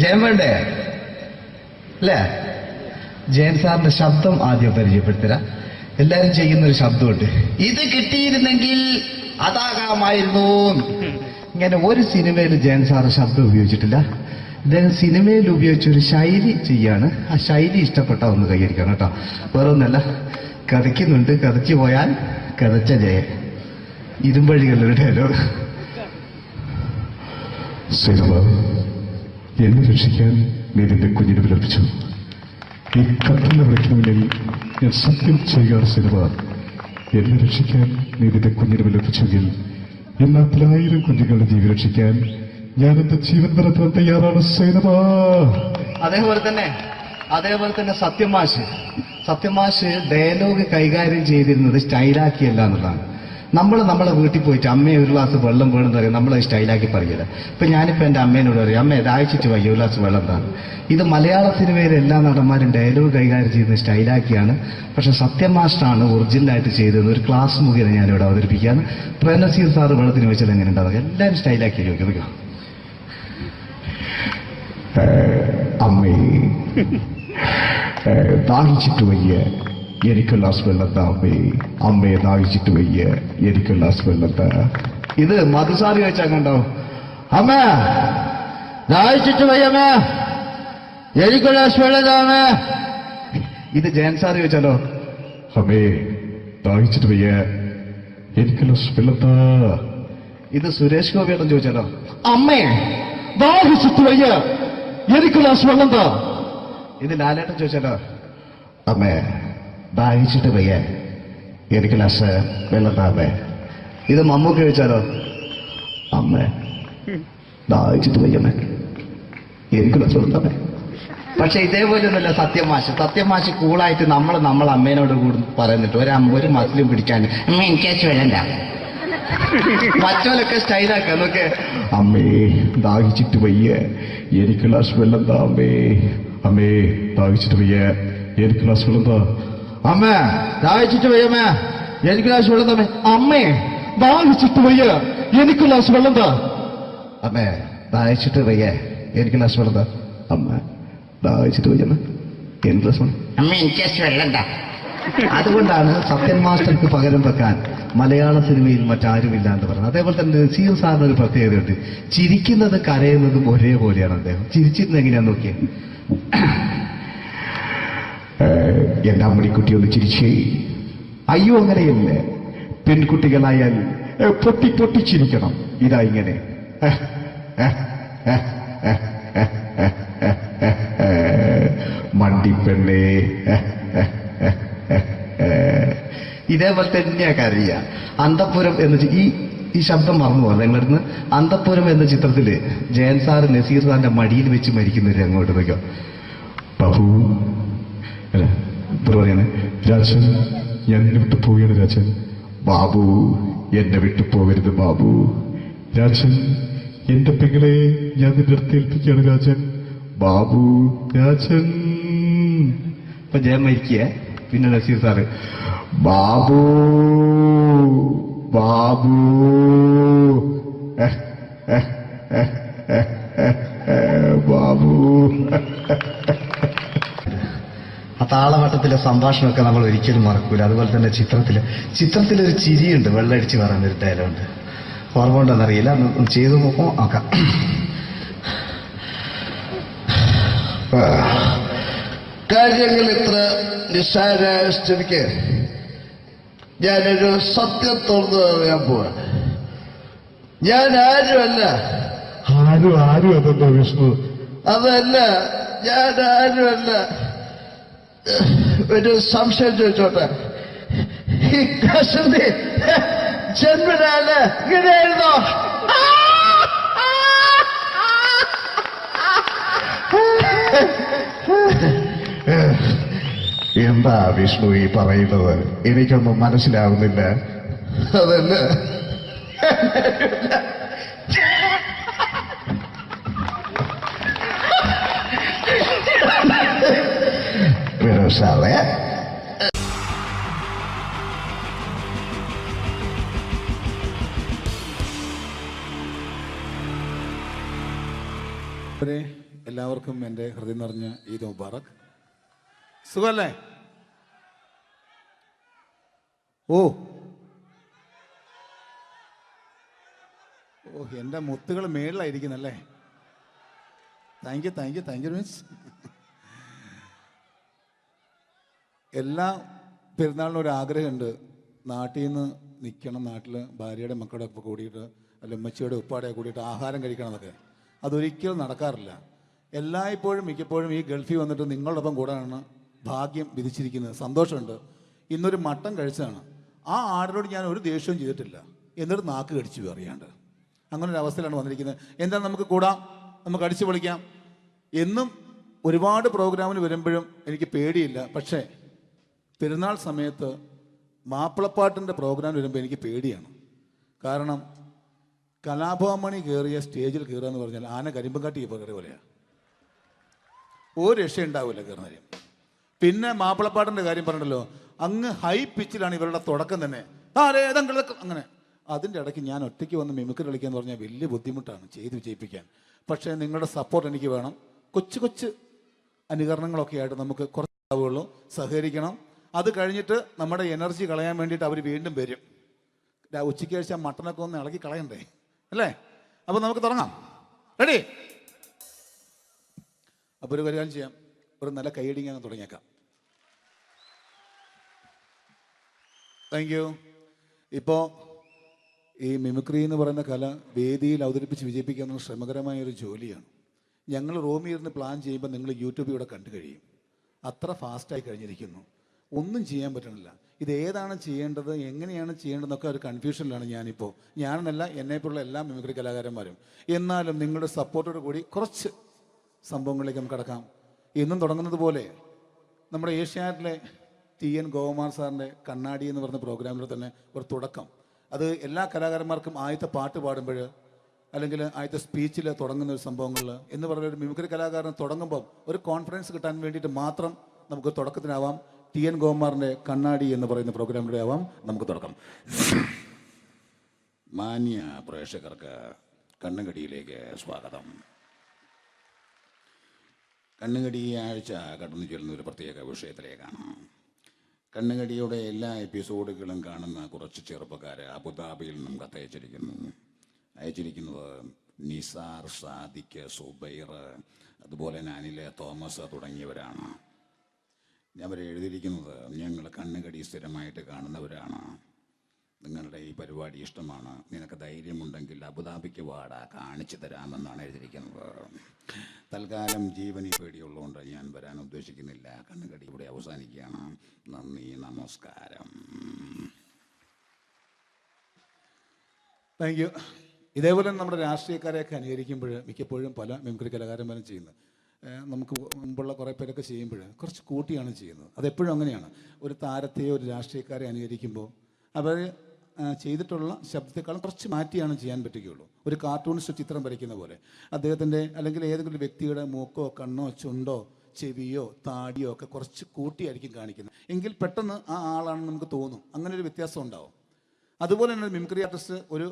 ജയൻ വേണ്ടേ അല്ലേ? ജയൻ സാറിന്റെ ശബ്ദം ആദ്യം പരിചയപ്പെടുത്തരാ. എല്ലാരും ചെയ്യുന്ന ഒരു ശബ്ദമുണ്ട്, ഇത് കിട്ടിയിരുന്നെങ്കിൽ അതാകാമായിരുന്നു. ഇങ്ങനെ ഒരു സിനിമയിൽ ജയൻ സാറ് ശബ്ദം ഉപയോഗിച്ചിട്ടില്ല. അദ്ദേഹം സിനിമയിൽ ഉപയോഗിച്ചൊരു ശൈലി ചെയ്യാണ്. ആ ശൈലി ഇഷ്ടപ്പെട്ട ഒന്ന് കൈയടിക്കണം കേട്ടോ. വേറൊന്നല്ല, കഥയ്ക്കുന്നുണ്ട്, കഥച്ചു പോയാൽ കഥച്ച ജയൻ. ഇരുമ്പഴികളുടെ ഡയലോഗ്. സേനബ, എന്നെ രക്ഷിക്കാൻ നീ നിന്റെ കുഞ്ഞിനെ വിലപിച്ചു. ഈ കത്തലിനെ വിളിക്കണമെങ്കിൽ ഞാൻ സത്യം ചെയ്യുകയാണ് സേനബ. എന്നെ രക്ഷിക്കാൻ നീ നിന്റെ കുഞ്ഞിനെ വിലപിച്ചെങ്കിൽ ഈ നാട്ടിലെ 1000 കുഞ്ഞുങ്ങളുടെ ജീവൻ രക്ഷിക്കാൻ ഞാൻ എന്റെ ജീവൻ വരത്താൻ തയ്യാറാണ് സേനബ. അതേപോലെ തന്നെ സത്യമാഷ് ഡയലോഗ് കൈകാര്യം ചെയ്തിരുന്നത് സ്റ്റൈലാക്കിയല്ല എന്നുള്ളതാണ്. നമ്മളെ വീട്ടിൽ പോയിട്ട് അമ്മയെ ഒരു ഗ്ലാസ് വെള്ളം വേണം എന്ന് പറയും, നമ്മളത് സ്റ്റൈലാക്കി പറയില്ല. ഇപ്പൊ ഞാനിപ്പോ എന്റെ അമ്മേനോട് പറയും, അമ്മ ദാഹിച്ചിട്ട് വയ്യ ഒരു ഗ്ലാസ് വെള്ളം എന്താണ്. ഇത് മലയാള സിനിമയിലെ എല്ലാ നടന്മാരും ഡയലോഗ് കൈകാര്യം ചെയ്യുന്നത് സ്റ്റൈലാക്കിയാണ്. പക്ഷെ സത്യമാഷ്ടാണ് ഒറിജിനലായിട്ട് ചെയ്തത്. ഒരു ക്ലാസ് മുഖേന ഞാനിവിടെ അവതരിപ്പിക്കുകയാണ്. പ്രേംനസീർ സാറ് വെള്ളത്തിന് വെച്ചാൽ എങ്ങനെ ഉണ്ടാകും? എല്ലാവരും സ്റ്റൈലാക്കി ചോദിക്കും. അമ്മേ, ദാഹിച്ചിട്ട് വയ്യ, എനിക്ക് ഗ്ലാസ് വെള്ളം താ അമ്മേ. അമ്മയെ ദാഹിച്ചിട്ട് വയ്യ, എനിക്ക് ഗ്ലാസ് വെള്ളം താ. ഇത് മധുസാറി വെച്ചാൽ കണ്ടാവും. അമ്മ ദാഹിച്ചിട്ട് വയ്യമ്മ, എനിക്ക് ഗ്ലാസ് വെള്ളം താ അമ്മ. ഇത് ജയൻ സാറി വെച്ചാലോ, അമ്മേ ദാഹിച്ചിട്ട് വയ്യ, എനിക്ക് ഗ്ലാസ് വെള്ളം താ. ഇത് സുരേഷ് ഗോപിയോടും ചോദിച്ചാലോ, അമ്മേ ദാഹിച്ചിട്ട് വയ്യ, എനിക്ക് ഗ്ലാസ് വെള്ളം താ. ഇത് ലാലേട്ടൻ ചോദിച്ചാലോ, അമ്മേ ദാഹിച്ചിട്ട് വയ്യ, എനിക്ക് ഗ്ലാസ് വെള്ളം താ അമ്മേ. ഇത് മമ്മൂക്ക് ചോദിച്ചാലോ, അമ്മേ ദാഹിച്ചിട്ട് വയ്യമ്മേ, എനിക്ക് ഗ്ലാസ് വെള്ളം താ അമ്മേ. പക്ഷെ ഇതേപോലെയൊന്നുമല്ല സത്യമാഷ് കൂളായിട്ട് നമ്മളെ അമ്മേനോട് കൂടി പറയുന്നിട്ട് ഒരു മസിലും പിടിക്കാൻ അമ്മ എനിക്ക് വേണ്ട. മറ്റോലൊക്കെ സ്റ്റൈലാക്ക നോക്കെ. അമ്മേ ദാഹിച്ചിട്ട് വയ്യ, എനിക്ക് ഗ്ലാസ് വെള്ളം താ അമ്മേ. അമ്മേ ദാഹിച്ചിട്ട് വയ്യ, എനിക്ക് ഗ്ലാസ് വെള്ളം താ. അമ്മ ദാഹിച്ചിട്ട് വയ്യമ്മ, എനിക്ക് ഗ്ലാസ് വെള്ളം തമ്മേ. അമ്മേ ദാഹിച്ചിട്ട് വയ്യ, എനിക്ക് ഗ്ലാസ് വെള്ളം താ. അമ്മേ ദാഹിച്ചിട്ട് വയ്യ, എനിക്ക് ഗ്ലാസ് വെള്ളം താ. അമ്മ ദാഹിച്ചിട്ട് വയ്യ, എനിക്ക് ഗ്ലാസ് വെള്ളം. അമ്മ എനിക്ക് വെള്ളം താ. അതുകൊണ്ടാണ് സത്യൻ മാസ്റ്റർക്ക് പകരം വെക്കാൻ മലയാള സിനിമയിൽ മറ്റാരുമില്ല എന്ന് പറയുന്നത്. അതേപോലെ തന്നെ നസീർ സാറിന് ഒരു പ്രത്യേകതയുണ്ട്. ചിരിക്കുന്നത് കരയുന്നതും ഒരേപോലെയാണ് അദ്ദേഹം. ചിരിച്ചിരുന്നത് എങ്ങനെയാന്ന് നോക്കിയേ. എന്റെ അമ്മണിക്കുട്ടി ഒന്ന് ചിരിച്ചേ. അയ്യോ അങ്ങനെയല്ലേ, പെൺകുട്ടികളായാൽ പൊട്ടി പൊട്ടി ചിരിക്കണം. ഇതാ ഇങ്ങനെ മണ്ടിപ്പെണ്ണേ. ഇതേപോലെ തന്നെയാ കരയ. അന്തപ്പുരം എന്ന് ഈ ശബ്ദം മറന്നു പോകാം നിങ്ങളടുന്ന്. അന്തപ്പുരം എന്ന ചിത്രത്തില് ജയൻ സാറ് നസീർ സാറിന്റെ മടിയിൽ വെച്ച് മരിക്കുന്നവര് അങ്ങോട്ട് നോക്കാം. ബാബു പറയാണ്, രാജൻ ഞാൻ എന്നെ വിട്ടു പോവുകയാണ് രാജൻ. ബാബു എന്നെ വിട്ടു പോകരുത് ബാബു. രാജൻ എന്റെ പെങ്ങളെ ഞാൻ നിന്റെ അടുത്ത് ഏൽപ്പിക്കുകയാണ് രാജൻ. ബാബു രാജൻ. ഇപ്പൊ ജയൻ മരിക്കുക. പിന്നെ നസീർ സാറ് ബാബു ബാബു ബാബു. ആ താളവട്ടത്തിലെ സംഭാഷണമൊക്കെ നമ്മൾ ഒരിക്കലും മറക്കൂല. അതുപോലെ തന്നെ ചിത്രത്തിലൊരു ചിരിയുണ്ട്, വെള്ളടിച്ച് പറയുന്ന ഒരു ഡയലോഗുണ്ട്. ഓർമ്മ ഉണ്ടെന്നറിയില്ല, ഒന്ന് ചെയ്തു നോക്കാം. കാര്യങ്ങൾ ഇത്ര നിസ്സാരമായ സ്ഥിതിക്ക് ഞാനൊരു സത്യം തുറന്നു പറയാൻ പോവാ. ഞാൻ ആരുമല്ല. ആരും അതെന്താ വിഷ്ണു? അതല്ല, ഞാൻ ആരുമല്ല. ഒരു സംശയം ചോദിച്ചോട്ടെ, ഈ കസന്തി ജന്മനാല് ഇങ്ങനെയായിരുന്നോ? എന്താ വിഷ്ണു ഈ പറയുന്നത്? എനിക്കൊന്നും മനസ്സിലാവുന്നില്ല. അതല്ല, സാറേ എല്ലാവർക്കും എൻ്റെ ഹൃദയം നിറഞ്ഞ ഈദ് മുബാറക്. സുഖമല്ലേ? ഓ ഓ എൻ്റെ മുത്തുകൾ മേളിലായിരിക്കുന്നല്ലേ. താങ്ക് യു മീൻസ് എല്ലാ പെരുന്നാളിനും ഒരു ആഗ്രഹമുണ്ട്, നാട്ടിൽ നിന്ന് നിൽക്കണം, നാട്ടിൽ ഭാര്യയുടെ മക്കളുടെ ഒപ്പം കൂടിയിട്ട് അല്ല ഉമ്മച്ചിയുടെ ഉപ്പാടെ കൂടിയിട്ട് ആഹാരം കഴിക്കണം എന്നൊക്കെ. അതൊരിക്കലും നടക്കാറില്ല. എല്ലായ്പ്പോഴും മിക്കപ്പോഴും ഈ ഗൾഫിൽ വന്നിട്ട് നിങ്ങളോടൊപ്പം കൂടാനാണ് ഭാഗ്യം വിധിച്ചിരിക്കുന്നത്. സന്തോഷമുണ്ട്. ഇന്നൊരു മട്ടൻ കഴിച്ചതാണ്. ആ ആടിനോട് ഞാൻ ഒരു ദേഷ്യവും ചെയ്തിട്ടില്ല, എന്നിട്ട് നാക്ക് കടിച്ചു അറിയാണ്ട്. അങ്ങനെ ഒരു അവസ്ഥയിലാണ് വന്നിരിക്കുന്നത്. എന്താ നമുക്ക് കൂടാം, നമുക്ക് അടിച്ചു പൊളിക്കാം. എന്നും ഒരുപാട് പ്രോഗ്രാമിന് വരുമ്പോഴും എനിക്ക് പേടിയില്ല. പക്ഷേ പെരുന്നാൾ സമയത്ത് മാപ്പിളപ്പാട്ടിൻ്റെ പ്രോഗ്രാം വരുമ്പോൾ എനിക്ക് പേടിയാണ്. കാരണം കലാഭവമണി കയറിയ സ്റ്റേജിൽ കയറുക എന്ന് പറഞ്ഞാൽ ആന കരിമ്പം കാട്ടി കയറിയ പോലെയാണ്. ഒരു രക്ഷയുണ്ടാവില്ല കയറുന്ന കാര്യം. പിന്നെ മാപ്പിളപ്പാട്ടിൻ്റെ കാര്യം പറഞ്ഞല്ലോ, അങ്ങ് ഹൈ പിച്ചിലാണ് ഇവരുടെ തുടക്കം തന്നെ. അങ്ങനെ അതിൻ്റെ ഇടയ്ക്ക് ഞാൻ ഒറ്റയ്ക്ക് വന്ന് മിമിക്രി കളിക്കുക എന്ന് പറഞ്ഞാൽ വലിയ ബുദ്ധിമുട്ടാണ് ചെയ്ത് വിജയിപ്പിക്കാൻ. പക്ഷേ നിങ്ങളുടെ സപ്പോർട്ട് എനിക്ക് വേണം. കൊച്ചു കൊച്ചു അനുകരണങ്ങളൊക്കെ ആയിട്ട് നമുക്ക് കുറച്ചാവുള്ളൂ. സഹകരിക്കണം. അത് കഴിഞ്ഞിട്ട് നമ്മുടെ എനർജി കളയാൻ വേണ്ടിയിട്ട് അവർ വീണ്ടും വരും. ഉച്ചയ്ക്ക് കഴിച്ചാൽ മട്ടനൊക്കെ ഒന്ന് ഇളക്കി കളയണ്ടേ അല്ലേ? അപ്പോൾ നമുക്ക് തുടങ്ങാം. റെഡി? അപ്പോൾ ഒരു കാര്യം ചെയ്യാം, ഒരു നല്ല കൈയടിങ്ങ തുടങ്ങിയേക്കാം. Thank you. ഇപ്പോൾ ഈ മിമിക്രി എന്ന് പറയുന്ന കല വേദിയിൽ അവതരിപ്പിച്ച് വിജയിപ്പിക്കുന്ന ശ്രമകരമായൊരു ജോലിയാണ്. ഞങ്ങൾ റൂമിൽ ഇരുന്ന് പ്ലാൻ ചെയ്യുമ്പോൾ നിങ്ങൾ യൂട്യൂബിൽ ഇവിടെ കണ്ടു കഴിയും. അത്ര ഫാസ്റ്റായി കഴിഞ്ഞിരിക്കുന്നു. ഒന്നും ചെയ്യാൻ പറ്റണില്ല. ഇത് ഏതാണ് ചെയ്യേണ്ടത്, എങ്ങനെയാണ് ചെയ്യേണ്ടതെന്നൊക്കെ ഒരു കൺഫ്യൂഷനിലാണ് ഞാനിപ്പോൾ. ഞാനെന്നല്ല, എന്നെപ്പോലുള്ള എല്ലാ മിമിക്രി കലാകാരന്മാരും. എന്നാലും നിങ്ങളുടെ സപ്പോർട്ടോട് കൂടി കുറച്ച് സംഭവങ്ങളിലേക്ക് നമുക്ക് കടക്കാം. ഇന്നും തുടങ്ങുന്നത് പോലെ നമ്മുടെ ഏഷ്യാനെറ്റിലെ TN ഗോപകുമാർ സാറിൻ്റെ കണ്ണാടി എന്ന് പറഞ്ഞ പ്രോഗ്രാമിൽ തന്നെ ഒരു തുടക്കം. അത് എല്ലാ കലാകാരന്മാർക്കും ആദ്യത്തെ പാട്ട് പാടുമ്പോൾ അല്ലെങ്കിൽ ആദ്യത്തെ സ്പീച്ചിൽ തുടങ്ങുന്ന ഒരു സംഭവങ്ങളിൽ എന്ന് പറഞ്ഞ ഒരു മിമിക്രി കലാകാരൻ തുടങ്ങുമ്പം ഒരു കോൺഫിഡൻസ് കിട്ടാൻ വേണ്ടിയിട്ട് മാത്രം നമുക്ക് തുടക്കത്തിനാവാം. TN ഗോപകുമാറിൻ്റെ കണ്ണാടി എന്ന് പറയുന്ന പ്രോഗ്രാമിലൂടെ ആവാം നമുക്ക് തുടക്കം. മാന്യ പ്രേക്ഷകർക്ക് കണ്ണുകടിയിലേക്ക് സ്വാഗതം. കണ്ണുകടി ആഴ്ച കടന്നു ചെല്ലുന്ന ഒരു പ്രത്യേക വിഷയത്തിലേക്കാണ്. കണ്ണുകടിയുടെ എല്ലാ എപ്പിസോഡുകളും കാണുന്ന കുറച്ച് ചെറുപ്പക്കാർ അബുദാബിയിൽ നിന്നും അയച്ചിരിക്കുന്നത് നിസാർ, സാദിഖ്, സുബൈർ, അതുപോലെ അനിൽ, തോമസ് തുടങ്ങിയവരാണ്. അവർ എഴുതിയിരിക്കുന്നത് ഞങ്ങൾ കണ്ണുകടി സ്ഥിരമായിട്ട് കാണുന്നവരാണ്. നിങ്ങളുടെ ഈ പരിപാടി ഇഷ്ടമാണ്, നിനക്ക് ധൈര്യമുണ്ടെങ്കിൽ അബുദാബിക്ക് വാടാ, കാണിച്ചു തരാമെന്നാണ് എഴുതിയിരിക്കുന്നത്. തൽക്കാലം ജീവനി പേടിയുള്ളതുകൊണ്ട് ഞാൻ വരാൻ ഉദ്ദേശിക്കുന്നില്ല. കണ്ണുകടി ഇവിടെ അവസാനിക്കുകയാണ്. നന്ദി, നമസ്കാരം. Thank you. ഇതേപോലെ നമ്മുടെ രാഷ്ട്രീയക്കാരെയൊക്കെ അനുകരിക്കുമ്പോൾ മിക്കപ്പോഴും പല മിമിക്രി കലാകാരന്മാരും ചെയ്യുന്നത്, നമുക്ക് മുമ്പുള്ള കുറേ പേരൊക്കെ ചെയ്യുമ്പോൾ കുറച്ച് കൂട്ടിയാണ് ചെയ്യുന്നത്. അതെപ്പോഴും അങ്ങനെയാണ്. ഒരു താരത്തെയോ ഒരു രാഷ്ട്രീയക്കാരെ അനുകരിക്കുമ്പോൾ അവർ ചെയ്തിട്ടുള്ള ശബ്ദത്തെക്കാളും കുറച്ച് മാറ്റിയാണ് ചെയ്യാൻ പറ്റുകയുള്ളൂ. ഒരു കാർട്ടൂണിസ്റ്റ് ചിത്രം വരയ്ക്കുന്ന പോലെ അദ്ദേഹത്തിൻ്റെ അല്ലെങ്കിൽ ഏതെങ്കിലും വ്യക്തിയുടെ മൂക്കോ കണ്ണോ ചുണ്ടോ ചെവിയോ താടിയോ ഒക്കെ കുറച്ച് കൂട്ടിയായിരിക്കും കാണിക്കുന്നത്. എങ്കിൽ പെട്ടെന്ന് ആ ആളാണെന്ന് നമുക്ക് തോന്നും. അങ്ങനെ ഒരു വ്യത്യാസം ഉണ്ടാവും. അതുപോലെ തന്നെ മിമിക്രി ആർട്ടിസ്റ്റ് ഒരു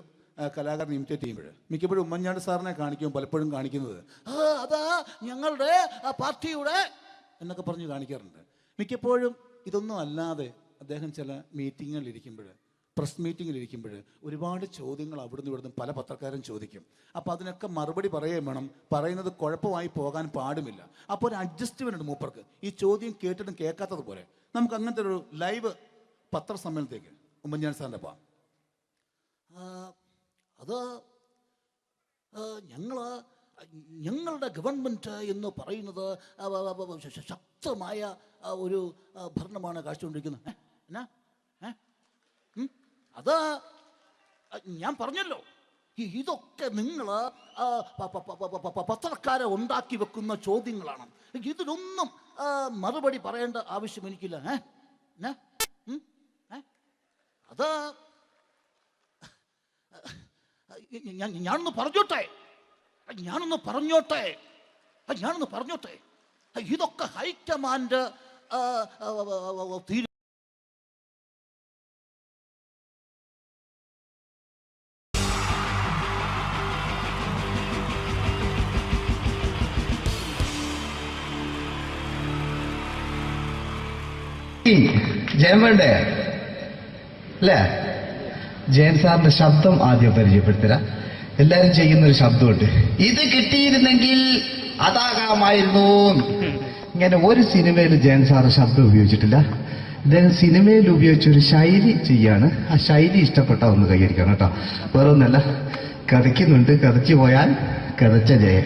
കലാകാരൻ ഇമിറ്റേറ്റ് ചെയ്യുമ്പോൾ മിക്കപ്പോഴും ഉമ്മൻചാണ്ടി സാറിനെ കാണിക്കുമ്പോൾ പലപ്പോഴും കാണിക്കുന്നത് അതാ ഞങ്ങളുടെ പാർട്ടിയുടെ എന്നൊക്കെ പറഞ്ഞ് കാണിക്കാറുണ്ട്. മിക്കപ്പോഴും ഇതൊന്നും അല്ലാതെ അദ്ദേഹം ചില മീറ്റിങ്ങുകളിലിരിക്കുമ്പോൾ, പ്രസ് മീറ്റിങ്ങിലിരിക്കുമ്പോൾ ഒരുപാട് ചോദ്യങ്ങൾ അവിടുന്ന് ഇവിടുന്ന് പല പത്രക്കാരും ചോദിക്കും. അപ്പോൾ അതിനൊക്കെ മറുപടി പറയുകയും വേണം. പറയുന്നത് കുഴപ്പമായി പോകാൻ പാടുമില്ല. അപ്പോൾ ഒരു അഡ്ജസ്റ്റ്മെൻറ്റ് മൂപ്പർക്ക്. ഈ ചോദ്യം കേട്ടിട്ടും കേൾക്കാത്തതുപോലെ നമുക്ക് അങ്ങനത്തെ ഒരു ലൈവ് പത്രസമ്മേളനത്തേക്ക് ഉമ്മൻചാണ്ടി സാറിൻ്റെ പോകാം. അത് ഞങ്ങളുടെ ഗവൺമെൻറ് എന്ന് പറയുന്നത് ശക്തമായ ഒരു ഭരണമാണ് കാഴ്ചകൊണ്ടിരിക്കുന്നത്. എന്നാ അത് ഞാൻ പറഞ്ഞല്ലോ, ഇതൊക്കെ നിങ്ങൾ പത്രക്കാരെ ഉണ്ടാക്കി വെക്കുന്ന ചോദ്യങ്ങളാണ്. ഇതിനൊന്നും മറുപടി പറയേണ്ട ആവശ്യം എനിക്കില്ല. അത് ഞാനൊന്ന് പറഞ്ഞോട്ടെ. ഇതൊക്കെ ഹൈക്കമാൻഡ് ജയൻ വേണ്ടേ അല്ലേ? ജയൻ സാറിന്റെ ശബ്ദം ആദ്യം പരിചയപ്പെടുത്തരാ. എല്ലാരും ചെയ്യുന്നൊരു ശബ്ദമുണ്ട്, ഇത് കിട്ടിയിരുന്നെങ്കിൽ അതാകാമായിരുന്നു. ഇങ്ങനെ ഒരു സിനിമയിൽ ജയൻ സാറ് ശബ്ദം ഉപയോഗിച്ചിട്ടില്ല. അദ്ദേഹം സിനിമയിൽ ഉപയോഗിച്ച ഒരു ശൈലി ചെയ്യാണ്. ആ ശൈലി ഇഷ്ടപ്പെട്ട ഒന്ന് കൈകരിക്കണം കേട്ടോ. വേറെ ഒന്നല്ല, കഥയ്ക്കുന്നുണ്ട്, കഥയ്ക്ക് പോയാൽ കഥച്ച ജയൻ.